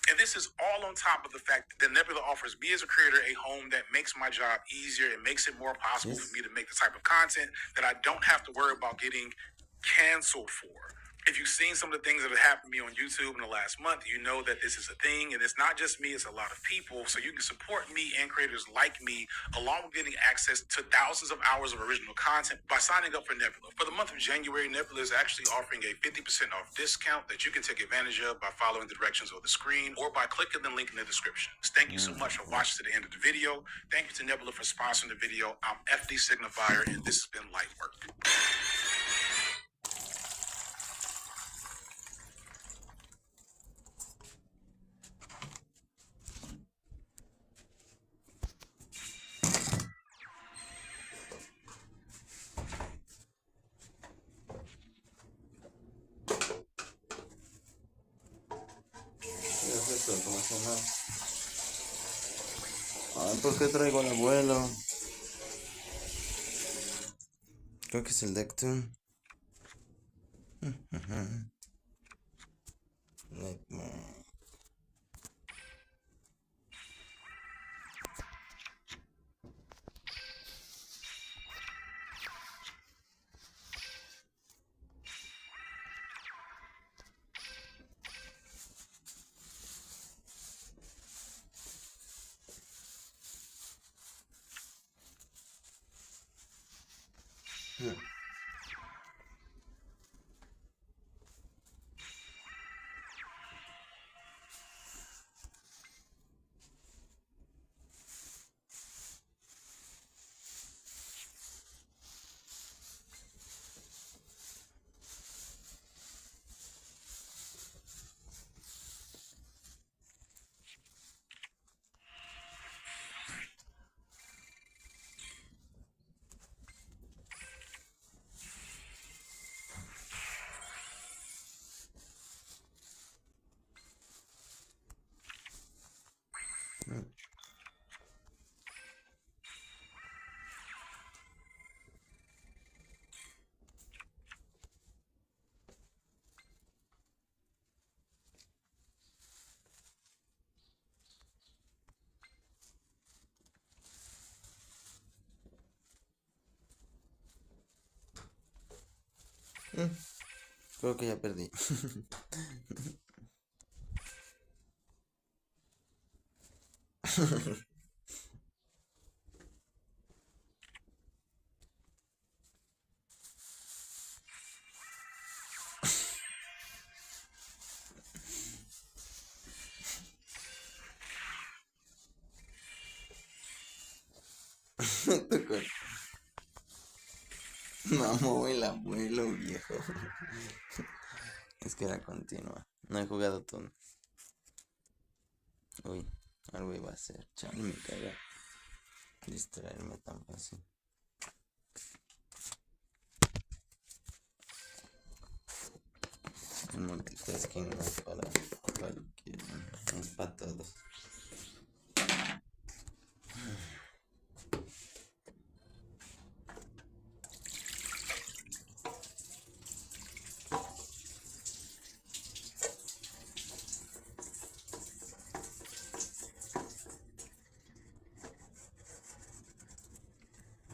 And this is all on top of the fact that Nebula offers me as a creator a home that makes my job easier. It makes it more possible for me to make the type of content that I don't have to worry about getting canceled for. If you've seen some of the things that have happened to me on YouTube in the last month, you know that this is a thing, and it's not just me, it's a lot of people. So you can support me and creators like me, along with getting access to thousands of hours of original content by signing up for Nebula. For the month of January, Nebula is actually offering a 50% off discount that you can take advantage of by following the directions on the screen or by clicking the link in the description. Thank you so much for watching to the end of the video. Thank you to Nebula for sponsoring the video. I'm FD Signifier, and this has been Lightwork. Ay, ¿por qué traigo al abuelo? Creo que es el Dectun. Creo que ya perdí. Mamó el abuelo viejo. Es que era continua. No he jugado todo. Uy, algo iba a hacer. Chale, me caga distraerme tan fácil. El multitasking no es para cualquiera, es para todos.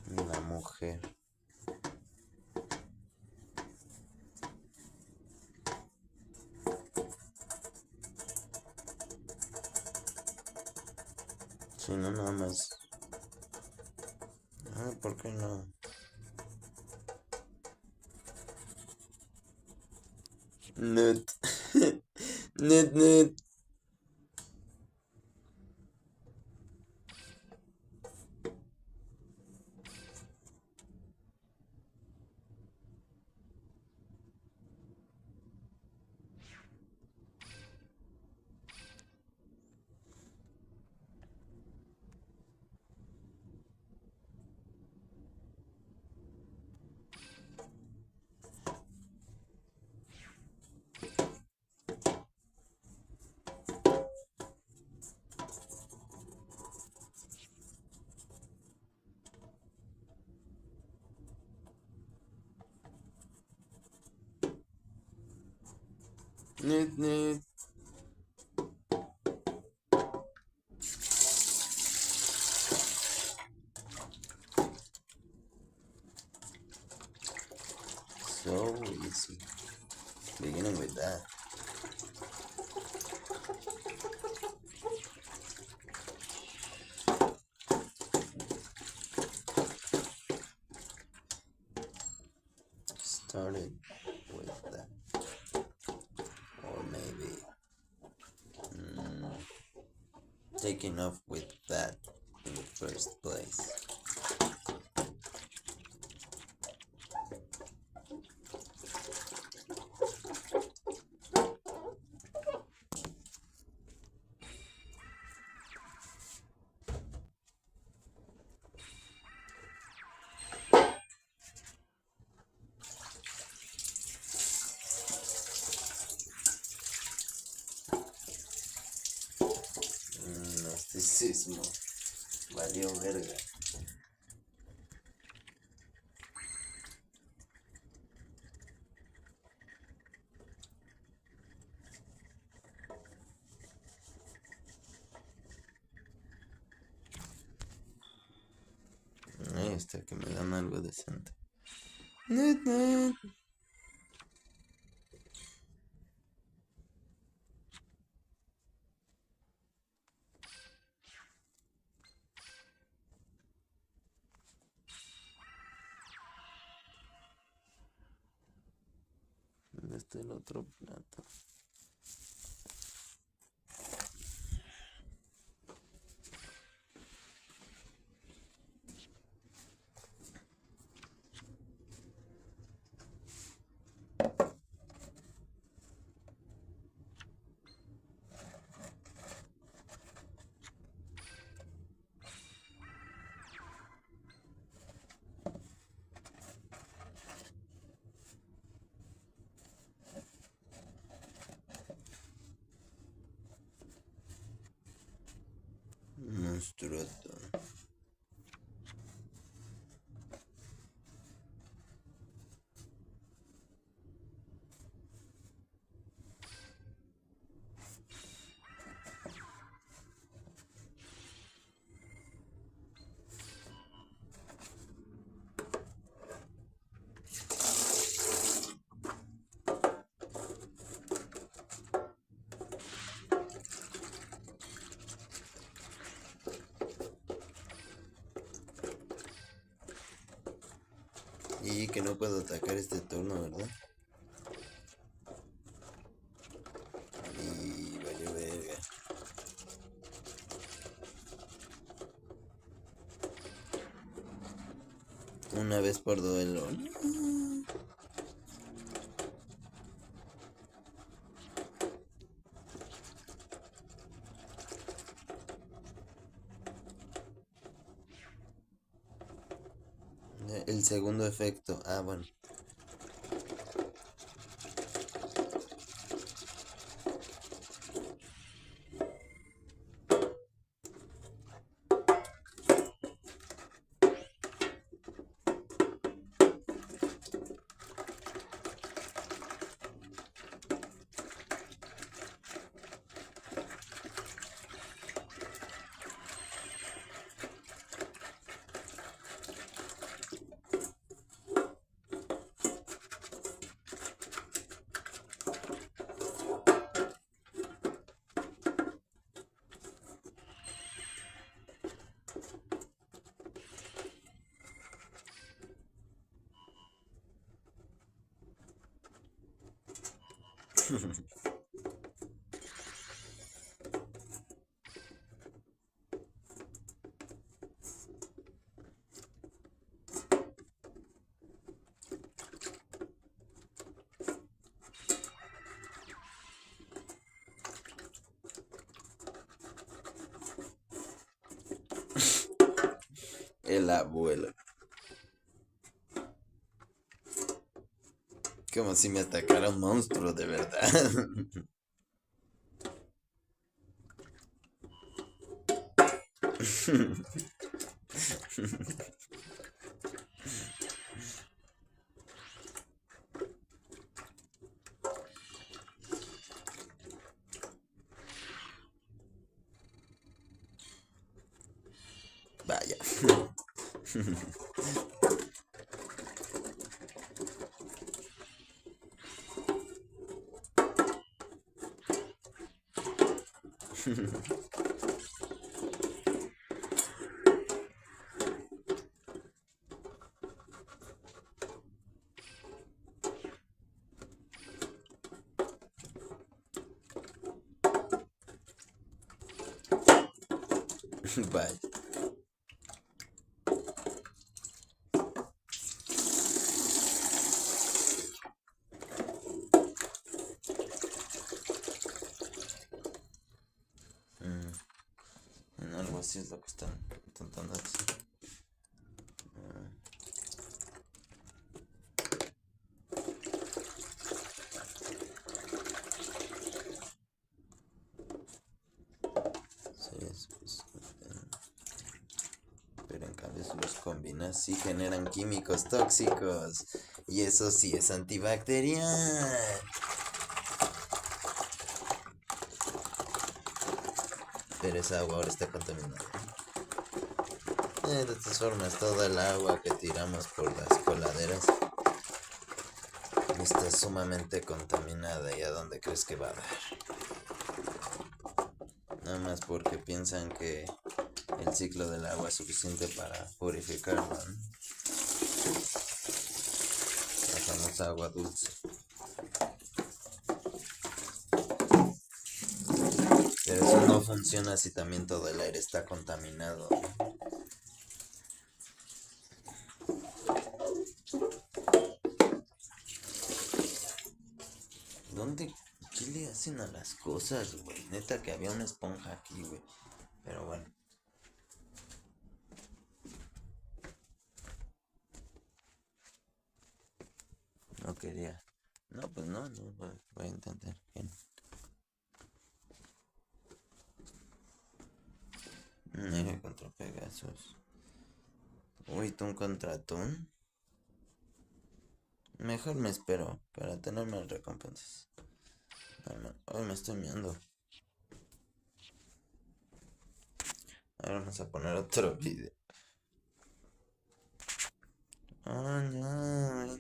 La mujer. Si no, nada más. Ah, ¿por qué no? Nut. Nut, nut. Nut, nut. So easy. Beginning with that. Started with that. Or maybe taking off with that in the first place. Gnosticismo. Valió verga. Ahí está, que me dan algo decente. Nut, nut. ¿Dónde está el otro plato? Monstruoso. Y que no puedo atacar este turno, ¿verdad? Y vale verga. Una vez por duelo. El segundo efecto. Ah, bueno. El abuelo. Como si me atacara un monstruo de verdad. Vaya. Vaya. Algo así es lo que están intentando hacer. Pero en cambio si los combinas sí generan químicos tóxicos. Y eso sí es antibacterial. Pero esa agua ahora está contaminada. De todas formas, toda el agua que tiramos por las coladeras está sumamente contaminada. ¿Y a dónde crees que va a dar? Nada más porque piensan que el ciclo del agua es suficiente para purificarlo, ¿no? La famosa agua dulce. Pero eso no funciona si también todo el aire está contaminado. ¿Dónde? ¿Qué le hacen a las cosas, güey? Neta que había una esponja aquí, güey. Pero bueno. No quería. No, pues no, voy a intentar. Bien. Mira contra Pegasus. Uy, Toon contra Toon. Mejor me espero para tener más recompensas. Hoy me estoy miando. Ahora vamos a poner otro video. Oh no.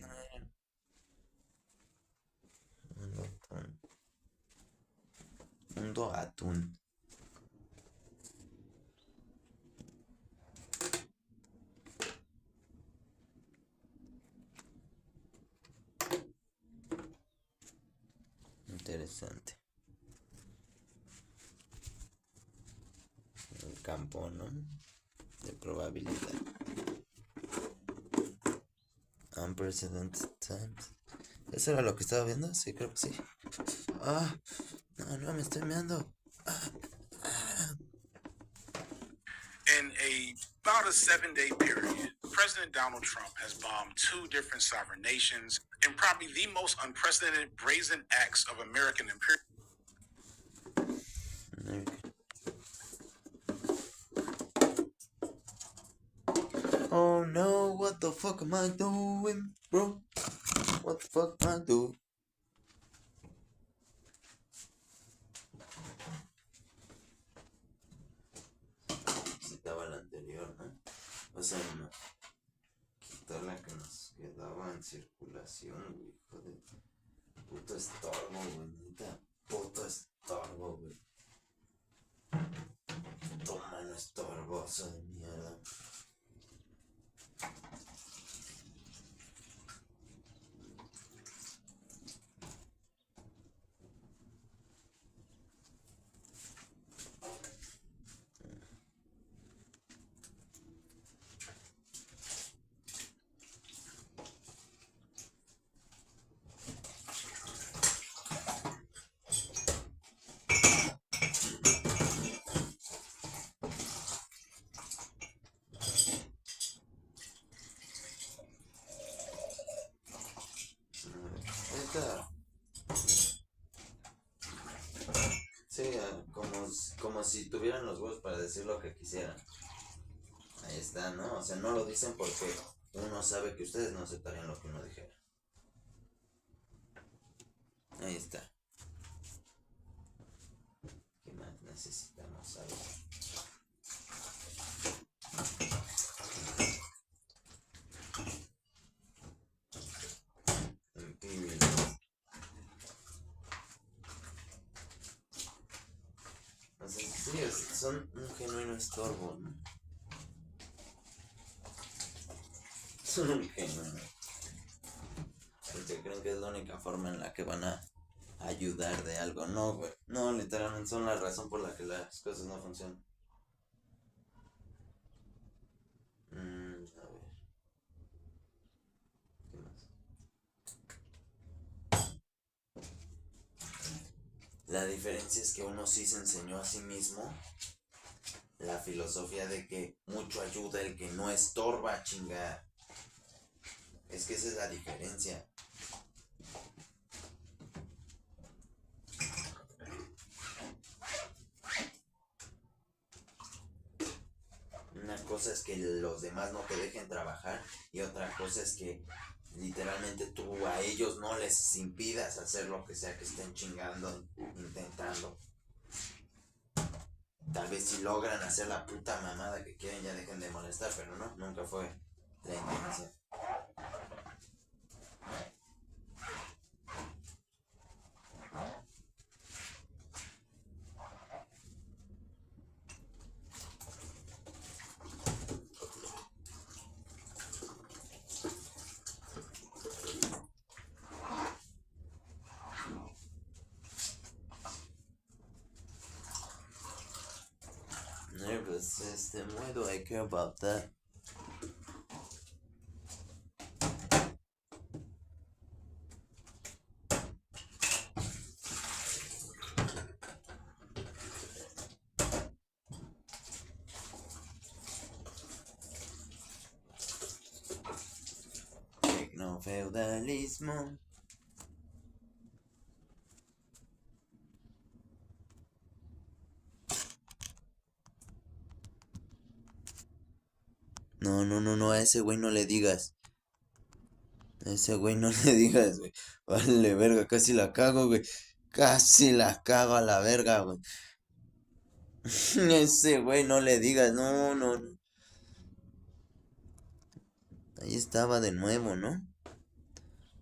Mundo atún. Interesante. El campo, ¿no? De probabilidad. Unprecedented times. ¿Eso era lo que estaba viendo? Sí, creo que sí. Ah, no, me estoy meando. In about a 7-day period, President Donald Trump has bombed 2 different sovereign nations in probably the most unprecedented brazen acts of American imperialism. Oh no, what the fuck am I doing, bro? What the fuck am I doing? Citaba la anterior, ¿no? O sea, no. Quitar la que nos quedaba en circulación, güey. Hijo de puto estorbo, güey. Neta, puto estorbo, güey. Toma, no estorboso de mierda. Sí, como si tuvieran los huevos para decir lo que quisieran. Ahí está, ¿no? O sea, no lo dicen porque uno sabe que ustedes no aceptarían lo que uno dijera. Ahí está. ¿Qué más necesitamos saber? Sí, son un genuino estorbo, ¿no? Son un genuino. Porque creen que es la única forma en la que van a ayudar de algo. No, güey. No, literalmente son la razón por la que las cosas no funcionan. A ver. ¿Qué más? La diferencia es que uno sí se enseñó a sí mismo la filosofía de que mucho ayuda el que no estorba, chingar. Es que esa es la diferencia. Una cosa es que los demás no te dejen trabajar y otra cosa es que literalmente tú a ellos no les impidas hacer lo que sea que estén chingando, intentando. Tal vez si logran hacer la puta mamada que quieren ya dejen de molestar, pero no, nunca fue la intención. Nervous system, why do I care about that? Tecnofeudalismo. No, a ese güey no le digas. A ese güey no le digas, güey. Vale, verga, casi la cago, güey. Casi la cago a la verga, güey. Ese güey no le digas, no. Ahí estaba de nuevo, ¿no?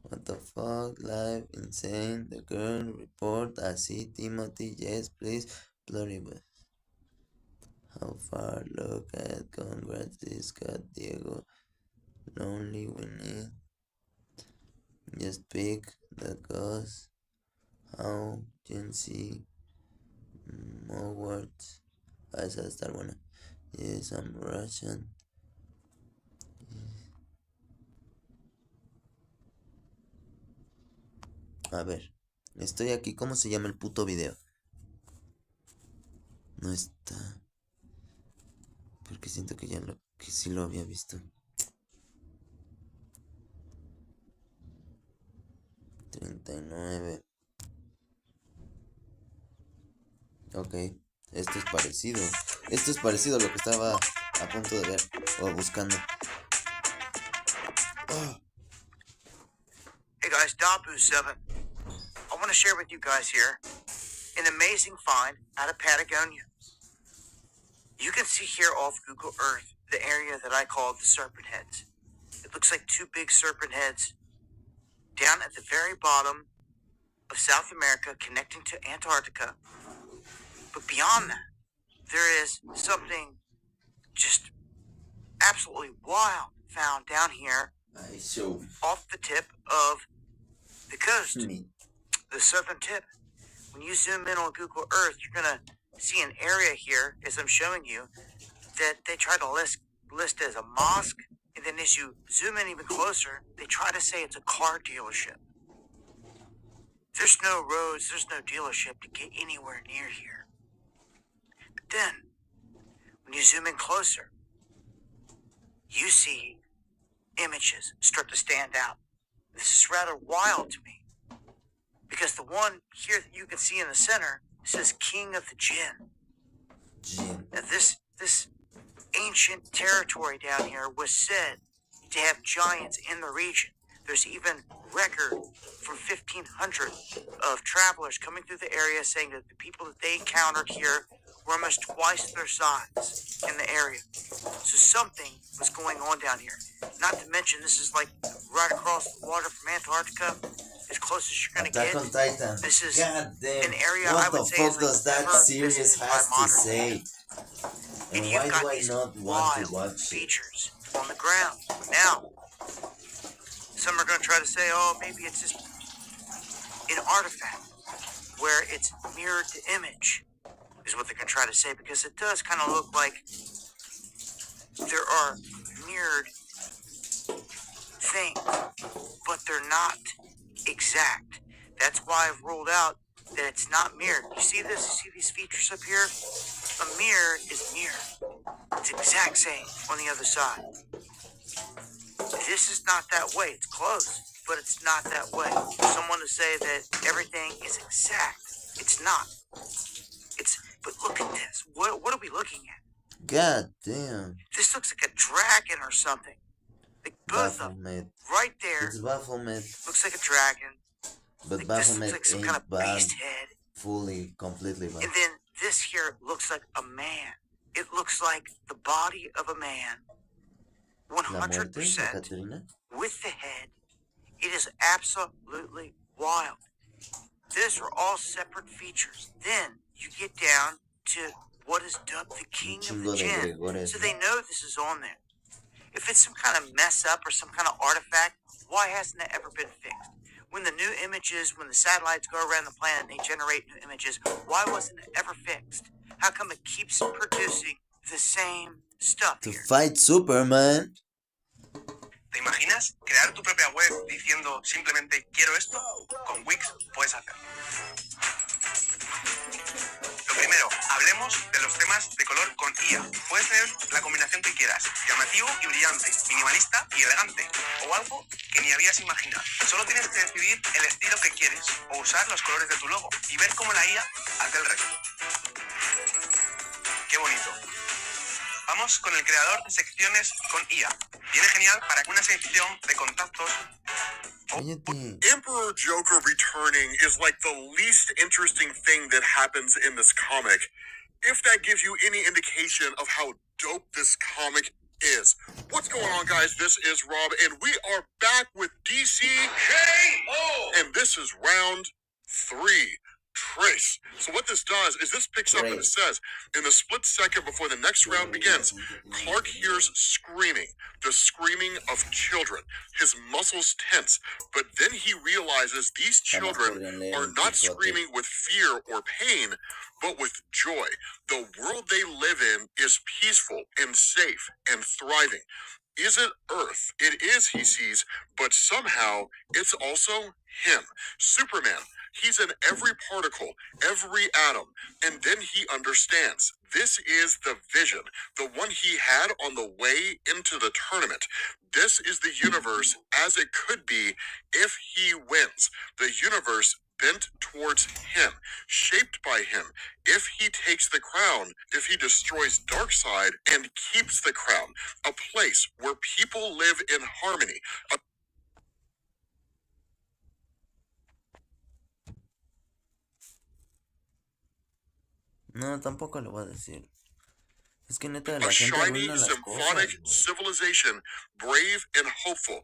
What the fuck, live, insane, the girl, report, así, Timothy, yes, please, bloody well. How far, look at, congrats, this got Diego, lonely we need, just pick the cause, Agency more words. Esa va a estar buena. Yes, I'm Russian. A ver, estoy aquí. ¿Cómo se llama el puto video? No está. Porque siento que que sí lo había visto. 39. Ok, esto es parecido. Esto es parecido a lo que estaba a punto de ver o buscando. Oh. Hey guys, Dabu7. I want to share with you guys here an amazing find out of Patagonia. You can see here off Google Earth the area that I call the Serpent Heads. It looks like two big serpent heads down at the very bottom of South America connecting to Antarctica. But beyond that, there is something just absolutely wild found down here off the tip of the coast. The southern tip. When you zoom in on Google Earth, you're going to see an area here, as I'm showing you, that they try to list as a mosque. And then as you zoom in even closer, they try to say it's a car dealership. There's no roads, there's no dealership to get anywhere near here. But then, when you zoom in closer, you see images start to stand out. This is rather wild to me, because the one here that you can see in the center says King of the Jinn. Now this ancient territory down here was said to have giants in the region. There's even record from 1500 of travelers coming through the area saying that the people that they encountered here were almost twice their size in the area. So something was going on down here. Not to mention, this is like right across the water from Antarctica, as close as you're going to get. Attack on Titan. This is God damn. an area what I would the say fuck is like does that never series visited by has to modern say? man. And you've why got do I these not want wild to watch it? features on the ground. Now, some are going to try to say, oh, maybe it's just an artifact where it's mirrored to image, is what they're going to try to say, because it does kind of look like there are mirrored things, but they're not exact. That's why I've ruled out that it's not mirrored. You see this? You see these features up here? A mirror is mirror. It's exact same on the other side. This is not that way. It's close, but it's not that way. Someone to say that everything is exact. It's not. But look at this. What are we looking at? God damn. This looks like a dragon or something. Like both of them. Right there. It's Baphomet. Looks like a dragon. But like Baphomet this looks like some ain't kind of bad. beast head. Fully, completely bad. And then this here looks like a man. It looks like the body of a man. 100% with the head. It is absolutely wild. These are all separate features. Then you get down to what is dubbed the King of the Jinn. So they know this is on there. If it's some kind of mess up or some kind of artifact, why hasn't it ever been fixed? When the new images, when the satellites go around the planet and they generate new images, why wasn't it ever fixed? How come it keeps producing the same stuff To here? fight Superman. ¿Te imaginas crear tu propia web diciendo simplemente quiero esto? Con Wix puedes hacerlo. Lo primero, hablemos de los temas de color con IA. Puedes tener la combinación que quieras, llamativo y brillante, minimalista y elegante, o algo que ni habías imaginado. Solo tienes que decidir el estilo que quieres, o usar los colores de tu logo, y ver cómo la IA hace el resto. ¡Qué bonito! Vamos con el creador de secciones con IA. Viene genial para que una sección de contactos. Emperor Joker returning is like the least interesting thing that happens in this comic. If that gives you any indication of how dope this comic is. What's going on, guys? This is Rob, and we are back with DC KO! And this is round 3. Trace. So what this does is this picks up and it says, in the split second before the next round begins, Clark hears screaming, the screaming of children. His muscles tense, but then he realizes these children are not screaming with fear or pain, but with joy. The world they live in is peaceful and safe and thriving. Is it Earth? It is, he sees, but somehow it's also him. Superman. He's in every particle, every atom, and then he understands. This is the vision, the one he had on the way into the tournament. This is the universe as it could be if he wins. The universe bent towards him, shaped by him. If he takes the crown, if he destroys Darkseid and keeps the crown, a place where people live in harmony, No, tampoco lo voy a decir. Es que neta, a la gente shiny, arruina las symphonic cosas. civilization, brave and hopeful,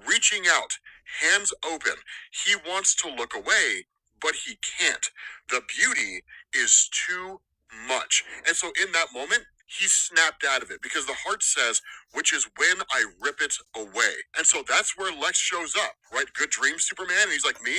reaching out, hands open. He wants to look away, but he can't. The beauty is too much. And so in that moment, he snapped out of it because the heart says, which is when I rip it away. And so that's where Lex shows up, right? Good dreams, Superman. And he's like, me,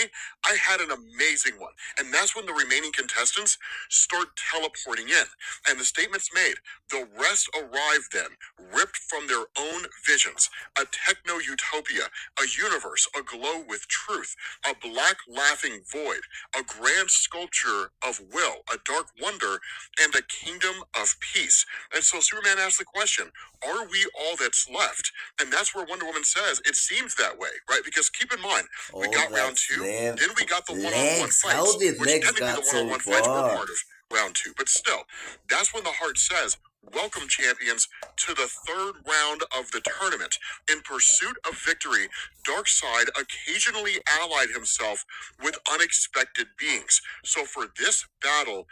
I had an amazing one. And that's when the remaining contestants start teleporting in. And the statement's made. The rest arrive then, ripped from their own visions. A techno-utopia, a universe aglow with truth, a black laughing void, a grand sculpture of will, a dark wonder, and a kingdom of peace. And so Superman asks the question, are we all that's left? And that's where Wonder Woman says, it seems that way, right? Because keep in mind, we got round two, then we got the one-on-one fights, How did which Lex technically got the so one-on-one fights were far? part of round two. But still, that's when the heart says, welcome, champions, to the third round of the tournament. In pursuit of victory, Darkseid occasionally allied himself with unexpected beings. So for this battle,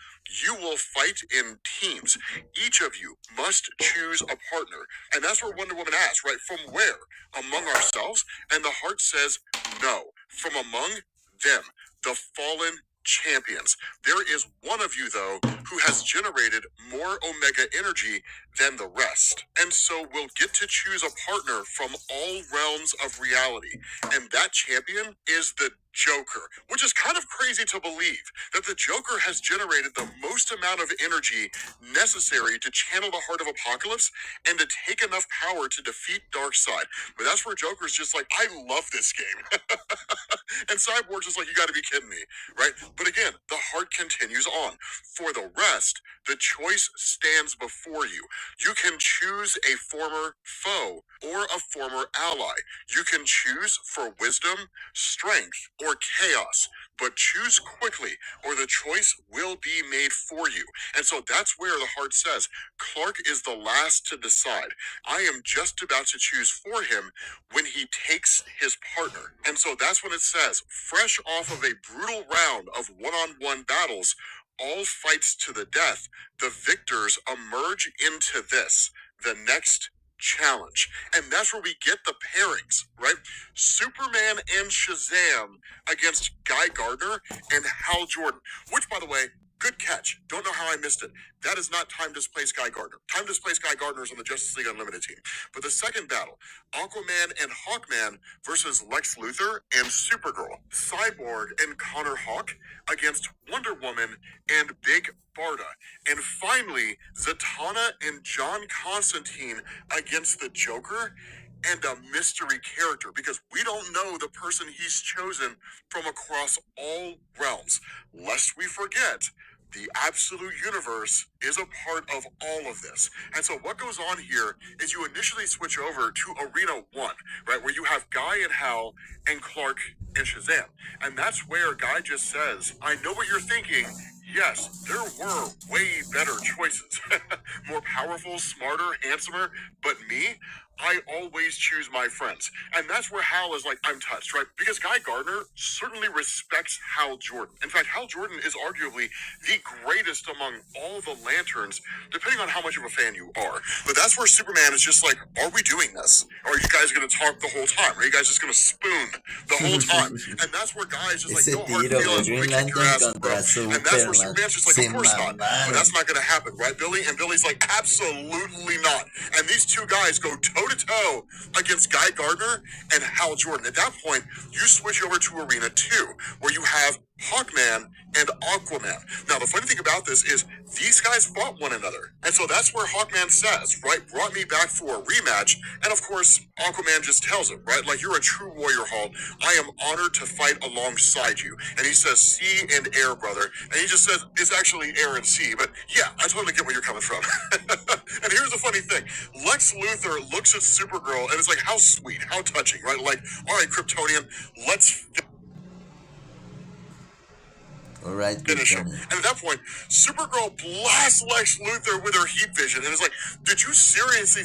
you will fight in teams. Each of you must choose a partner. And that's where Wonder Woman asks, right? From where? Among ourselves? And the heart says, no. From among them, the fallen champions. There is one of you, though, who has generated more Omega energy than the rest. And so we'll get to choose a partner from all realms of reality. And that champion is the Joker, which is kind of crazy to believe that the Joker has generated the most amount of energy necessary to channel the heart of Apocalypse and to take enough power to defeat Darkseid. But that's where Joker's just like, I love this game. And Cyborg's just like, you gotta be kidding me, right? But again, the heart continues on. For the rest, the choice stands before you. You can choose a former foe or a former ally. You can choose for wisdom, strength, or chaos, but choose quickly or the choice will be made for you. And so that's where the heart says, Clark is the last to decide. I am just about to choose for him when he takes his partner. And so that's when it says, fresh off of a brutal round of one-on-one battles, all fights to the death, the victors emerge into this, the next challenge. And that's where we get the pairings, right? Superman and Shazam against Guy Gardner and Hal Jordan, which, by the way, good catch. Don't know how I missed it. That is not Time Displaced Guy Gardner. Time Displaced Guy Gardner is on the Justice League Unlimited team. But the second battle, Aquaman and Hawkman versus Lex Luthor and Supergirl. Cyborg and Connor Hawk against Wonder Woman and Big Barda. And finally, Zatanna and John Constantine against the Joker and a mystery character, because we don't know the person he's chosen from across all realms. Lest we forget, the absolute universe is a part of all of this. And so what goes on here is you initially switch over to Arena 1, right? Where you have Guy and Hal and Clark and Shazam. And that's where Guy just says, I know what you're thinking. Yes, there were way better choices. More powerful, smarter, handsomer. But me, I always choose my friends. And that's where Hal is like, I'm touched, right? Because Guy Gardner certainly respects Hal Jordan. In fact, Hal Jordan is arguably the greatest among all the Lanterns, depending on how much of a fan you are. But that's where Superman is just like, are we doing this? Or are you guys going to talk the whole time? Are you guys just going to spoon the whole time? And that's where Guy is just like, no hard feelings when we kick your ass, bro. And that's where Superman's just like, of course not. But that's not going to happen, right, Billy? And Billy's like, absolutely not. And these two guys go toe-to-toe against Guy Gardner and Hal Jordan. At that point, you switch over to Arena 2, where you have Hawkman and Aquaman. Now, the funny thing about this is these guys fought one another. And so that's where Hawkman says, right, brought me back for a rematch. And of course, Aquaman just tells him, right, like, you're a true warrior, Hall. I am honored to fight alongside you. And he says, sea and air, brother. And he just says, it's actually air and sea. But yeah, I totally get where you're coming from. And here's the funny thing. Lex Luthor looks at Supergirl and it's like, how sweet, how touching, right? Like, all right, Kryptonian, let's Alright, finish him. And at that point, Supergirl blasts Lex Luthor with her heat vision and is like, did you seriously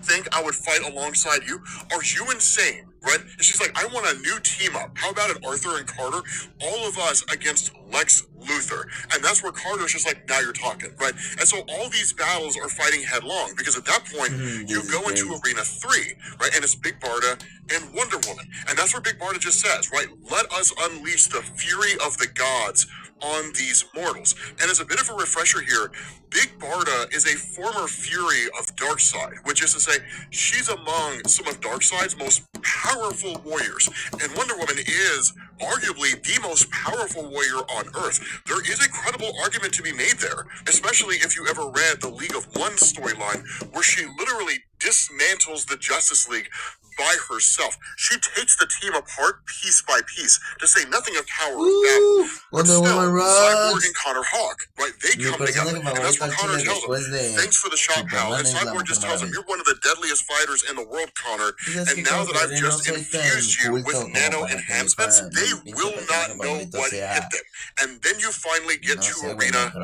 think I would fight alongside you? Are you insane? Right? And she's like, I want a new team up. How about it, Arthur and Carter? All of us against Lex Luthor. And that's where Carter's just like, now you're talking, right? And so all these battles are fighting headlong because at that point, you go into Arena 3, right? And it's Big Barda and Wonder Woman. And that's where Big Barda just says, right? Let us unleash the fury of the gods on these mortals. And as a bit of a refresher here, Big Barda is a former Fury of Darkseid, which is to say, she's among some of Darkseid's most powerful warriors. And Wonder Woman is arguably the most powerful warrior on Earth. There is a credible argument to be made there, especially if you ever read the League of One storyline, where she literally dismantles the Justice League by herself. She takes the team apart piece by piece, to say nothing of Power of Battle. But still, Cyborg and Connor Hawk, right? They come together, and that's what Connor tells him. Thanks for the shot, pal. And Cyborg just tells him, you're one of the deadliest fighters in the world, Connor. And now that I've just infused you with nano enhancements, they will not know what hit them. And then you finally get to Arena 4.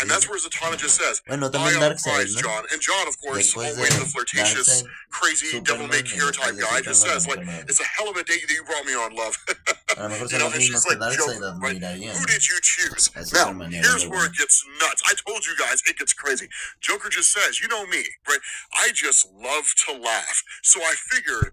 And that's where Zatanna just says, I am Prize John. And John, of course, always the flirtatious, crazy, devil-may-care type guy, just says, like, it's a hell of a date that you brought me on, love. You know, and she's like, Joker, right? Who did you choose? Now, here's where it gets nuts. I told you guys, it gets crazy. Joker just says, you know me, right? I just love to laugh. So I figured,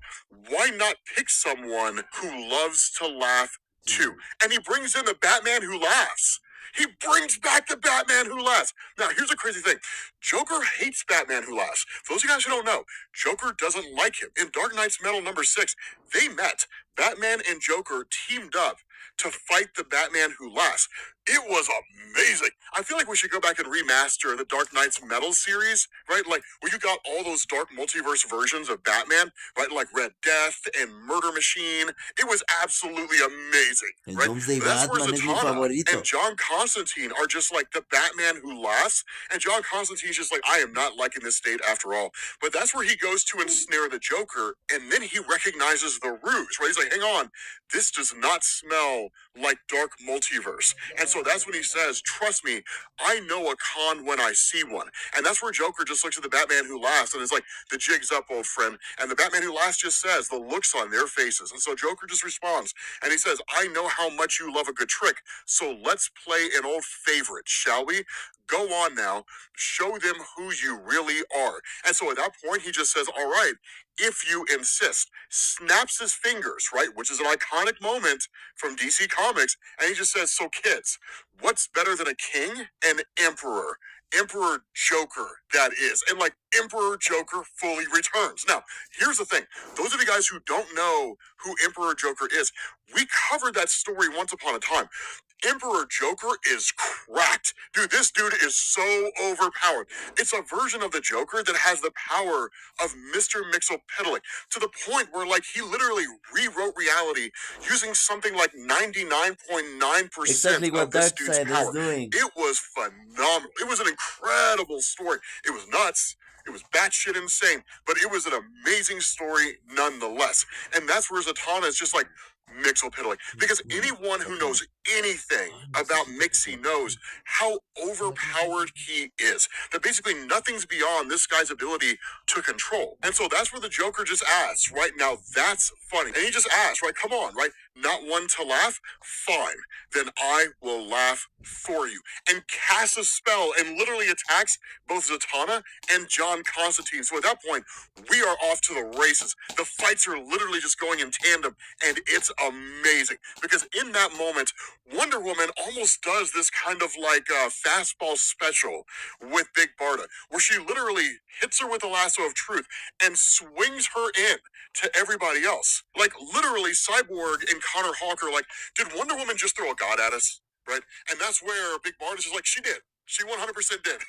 why not pick someone who loves to laugh too? And he brings in the Batman who laughs. He brings back the Batman who laughs. Now, here's the crazy thing. Joker hates Batman who laughs. For those of you guys who don't know, Joker doesn't like him. In Dark Knight's Metal #6, they met. Batman and Joker teamed up to fight the Batman who laughs. It was amazing. I feel like we should go back and remaster the Dark Knight's Metal series, right? Like, where you got all those dark multiverse versions of Batman, right? Like Red Death and Murder Machine. It was absolutely amazing, right? But that's where Zatanna and John Constantine are just like the Batman who laughs. And John Constantine's just like, I am not liking this date after all. But that's where he goes to ensnare the Joker, and then he recognizes the ruse, right? He's like, hang on, this does not smell like dark multiverse. And so that's when he says, trust me, I know a con when I see one. And that's where Joker just looks at the Batman who laughs and is like, the jig's up, old friend. And the Batman who laughs just says, the looks on their faces. And so Joker just responds and he says, I know how much you love a good trick. So let's play an old favorite, shall we? Go on now, show them who you really are. And so at that point, he just says, all right, if you insist, snaps his fingers, right? Which is an iconic moment from DC Comics. And he just says, so kids, what's better than a king? An emperor. Emperor Joker, that is. And like Emperor Joker fully returns. Now, here's the thing. Those of you guys who don't know who Emperor Joker is, we covered that story once upon a time. Emperor Joker is cracked. Dude, this dude is so overpowered. It's a version of the Joker that has the power of Mr. Mxyzptlk to the point where, like, he literally rewrote reality using something like 99.9% of this dude's power. It was phenomenal. It was an incredible story. It was nuts. It was batshit insane, but it was an amazing story nonetheless. And that's where Zatanna is just like, Mixopiddling. Because anyone who knows anything about Mixie knows how overpowered he is. That basically nothing's beyond this guy's ability to control. And so that's where the Joker just asks, right? Now that's funny. And he just asks, right? Come on, right? Not one to laugh? Fine. Then I will laugh for you. And casts a spell and literally attacks both Zatanna and John Constantine. So at that point, we are off to the races. The fights are literally just going in tandem, and it's amazing. Because in that moment, Wonder Woman almost does this kind of like fastball special with Big Barda, where she literally hits her with a lasso of truth and swings her in to everybody else. Like literally, Cyborg and Connor Hawk are like, did Wonder Woman just throw a god at us? Right? And that's where Big Barda's just like, she did. She 100% did.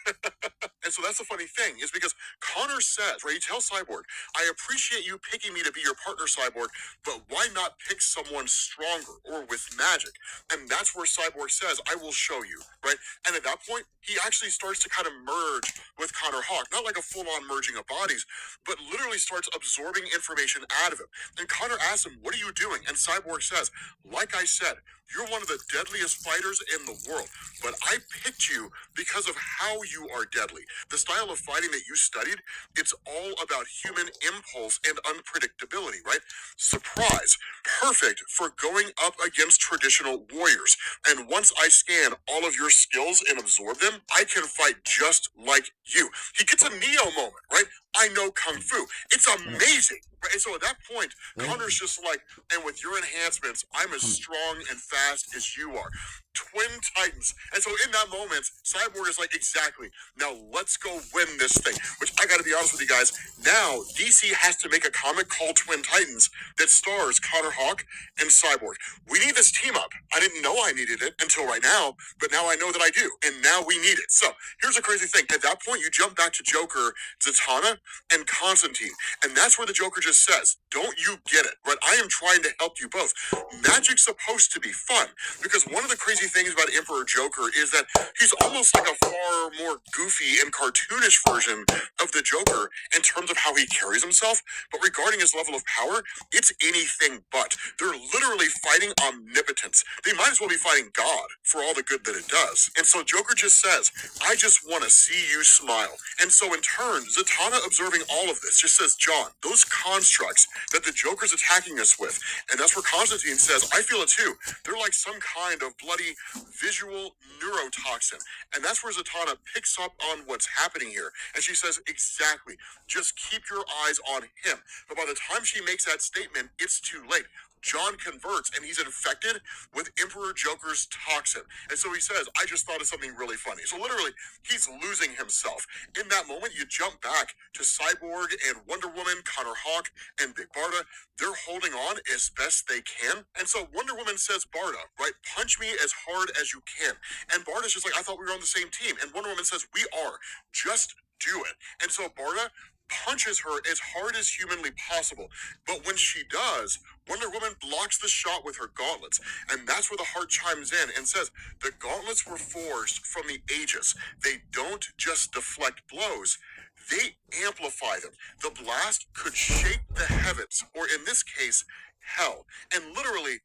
And so that's the funny thing, is because Connor says, right, he tells Cyborg, I appreciate you picking me to be your partner, Cyborg, but why not pick someone stronger or with magic? And that's where Cyborg says, I will show you, right? And at that point, he actually starts to kind of merge with Connor Hawk, not like a full-on merging of bodies, but literally starts absorbing information out of him. And Connor asks him, what are you doing? And Cyborg says, like I said, you're one of the deadliest fighters in the world, but I picked you because of how you are deadly. The style of fighting that you studied, it's all about human impulse and unpredictability, right? Surprise. Perfect for going up against traditional warriors. And once I scan all of your skills and absorb them, I can fight just like you. He gets a Neo moment, right? I know Kung Fu. It's amazing. Right? And so at that point, Connor's just like, and with your enhancements, I'm as strong and fast as you are. Twin Titans. And so in that moment, Cyborg is like, exactly. Now let's go win this thing. Which I gotta be honest with you guys, now DC has to make a comic called Twin Titans that stars Connor Hawk and Cyborg. We need this team up. I didn't know I needed it until right now, but now I know that I do. And now we need it. So here's a crazy thing. At that point, you jump back to Joker, Zatanna, and Constantine. And that's where the Joker just says, don't you get it? Right? I am trying to help you both. Magic's supposed to be fun. Because one of the crazy things about Emperor Joker is that he's almost like a far more goofy and cartoonish version of the Joker in terms of how he carries himself. But regarding his level of power, it's anything but. They're literally fighting omnipotence. They might as well be fighting God for all the good that it does. And so Joker just says, I just want to see you smile. And so in turn, Zatanna, observing all of this, just says, John, those constructs that the Joker's attacking us with, and that's where Constantine says, I feel it too. They're like some kind of bloody visual neurotoxin. And that's where Zatanna picks up on what's happening here. And she says, exactly, just keep your eyes on him. But by the time she makes that statement, it's too late. John converts and he's infected with Emperor Joker's toxin. And so he says, I just thought of something really funny. So literally, he's losing himself. In that moment, you jump back to Cyborg and Wonder Woman, Connor Hawk, and Big Barda. They're holding on as best they can. And so Wonder Woman says, Barda, right, punch me as hard as you can. And Barda's just like, I thought we were on the same team. And Wonder Woman says, we are. Just do it. And so Barda punches her as hard as humanly possible. But when she does, Wonder Woman blocks the shot with her gauntlets. And that's where the heart chimes in and says, the gauntlets were forged from the ages. They don't just deflect blows, they amplify them. The blast could shake the heavens, or in this case, hell, and literally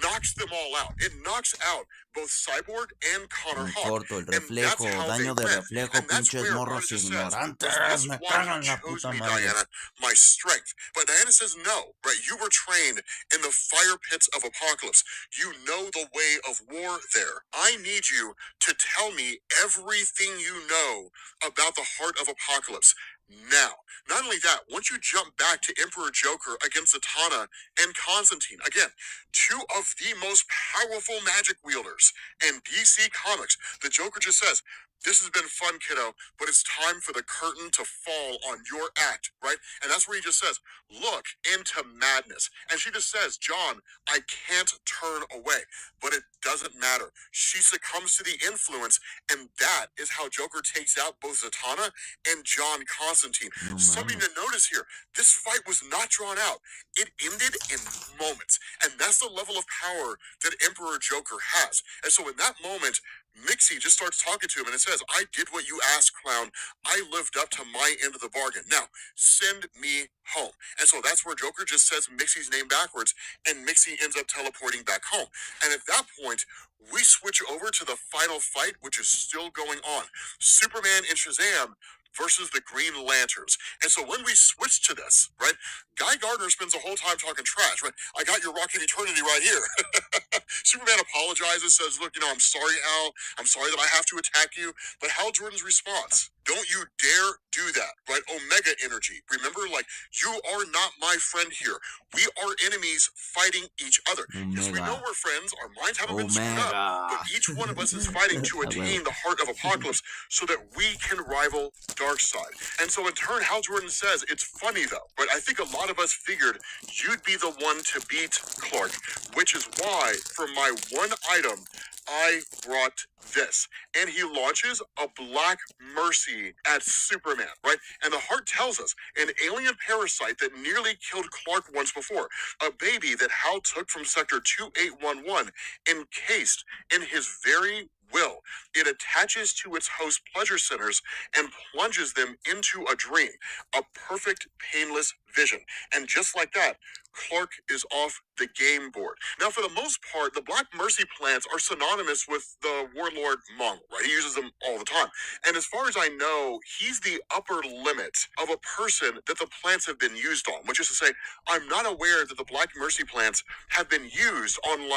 knocks them all out. It knocks out both Cyborg and Connor Hawk. Corto, el reflejo, daño de reflejo, pinches morros ignorantes, me cagan la puta madre. Diana, my strength. But Diana says no, right? You were trained in the fire pits of Apocalypse. You know the way of war there. I need you to tell me everything you know about the heart of Apocalypse. Now, not only that, once you jump back to Emperor Joker against Zatanna and Constantine, again, two of the most powerful magic wielders in DC Comics, the Joker just says, this has been fun, kiddo, but it's time for the curtain to fall on your act, right? And that's where he just says, look into madness. And she just says, John, I can't turn away. But it doesn't matter. She succumbs to the influence, and that is how Joker takes out both Zatanna and John Constantine. Something to notice here, this fight was not drawn out. It ended in moments. And that's the level of power that Emperor Joker has. And so in that moment, Mixie just starts talking to him and it says, I did what you asked, clown. I lived up to my end of the bargain. Now, send me home. And so that's where Joker just says Mixie's name backwards and Mixie ends up teleporting back home. And at that point, we switch over to the final fight, which is still going on. Superman and Shazam versus the Green Lanterns. And so when we switch to this, right, Guy Gardner spends the whole time talking trash, right? I got your Rocket Eternity right here. Superman apologizes, says, look, I'm sorry, Hal. I'm sorry that I have to attack you. But Hal Jordan's response, don't you dare do that, right? Omega energy. Remember, you are not my friend here. We are enemies fighting each other. Yes, we know we're friends. Our minds haven't been screwed up. But each one of us is fighting to attain the heart of Apocalypse so that we can rival Darkseid. And so in turn, Hal Jordan says, it's funny though, but I think a lot of us figured you'd be the one to beat Clark, which is why for my one item, I brought this. And he launches a Black Mercy at Superman, right? And the heart tells us an alien parasite that nearly killed Clark once before, a baby that Hal took from Sector 2811, encased in his very will. It attaches to its host pleasure centers and plunges them into a dream, a perfect, painless vision. And just like that, Clark is off the game board. Now, for the most part, the Black Mercy plants are synonymous with the warlord Mongul, right? He uses them all the time. And as far as I know, he's the upper limit of a person that the plants have been used on, which is to say, I'm not aware that the Black Mercy plants have been used on,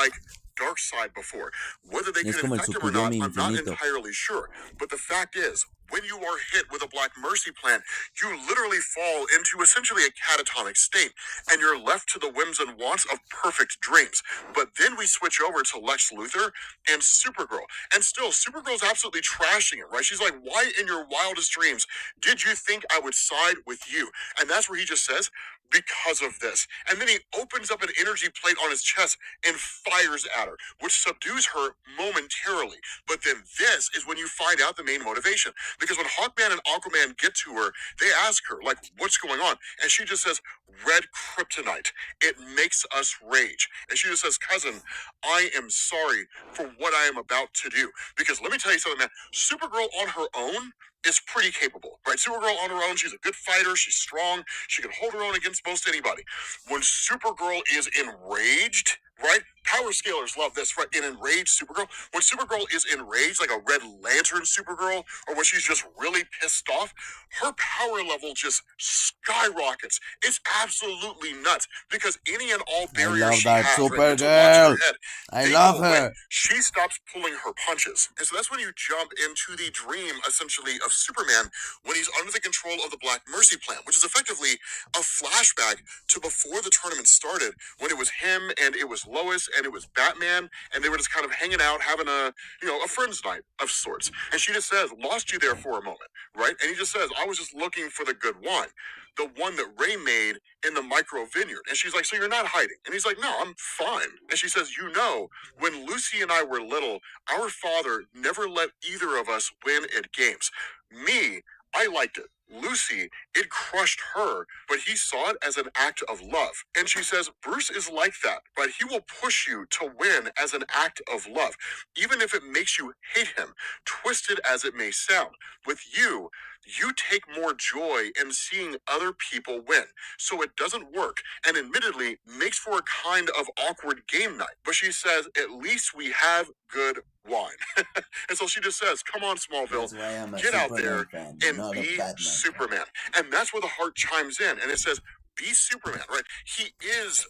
Darkseid before. Whether they can infect him or not, I'm not entirely sure. But the fact is, when you are hit with a Black Mercy plant, you literally fall into essentially a catatonic state, and you're left to the whims and wants of perfect dreams. But then we switch over to Lex Luthor and Supergirl. And still, Supergirl's absolutely trashing it, right? She's like, why in your wildest dreams did you think I would side with you? And that's where he just says, because of this. And then he opens up an energy plate on his chest and fires at her, which subdues her momentarily. But then this is when you find out the main motivation. Because when Hawkman and Aquaman get to her, they ask her, what's going on? And she just says, red kryptonite. It makes us rage. And she just says, cousin, I am sorry for what I am about to do. Because let me tell you something, man. Supergirl on her own is pretty capable, right? Supergirl on her own, she's a good fighter, she's strong, she can hold her own against most anybody. When Supergirl is enraged, right? Power scalers love this, right? An enraged Supergirl. When Supergirl is enraged, like a Red Lantern Supergirl, or when she's just really pissed off, her power level just skyrockets. It's absolutely nuts because any and all barriers she has, Supergirl. I love her. She stops pulling her punches. And so that's when you jump into the dream, essentially, of Superman when he's under the control of the Black Mercy plant, which is effectively a flashback to before the tournament started, when it was him and it was Lois and it was Batman, and they were just kind of hanging out, having a friend's night of sorts. And she just says, lost you there for a moment, right? And he just says, I was just looking for the good wine, the one that Ray made in the micro vineyard. And she's like, so you're not hiding? And he's like, no, I'm fine. And she says, when Lucy and I were little, our father never let either of us win at games. Me, I liked it. Lucy, it crushed her, but he saw it as an act of love. And she says, Bruce is like that, but he will push you to win as an act of love, even if it makes you hate him, twisted as it may sound. With you take more joy in seeing other people win. So it doesn't work, and admittedly makes for a kind of awkward game night. But she says, at least we have good wine. And so she just says, come on, Smallville, get out there and be Superman. And that's where the heart chimes in, and it says, be Superman, right? He is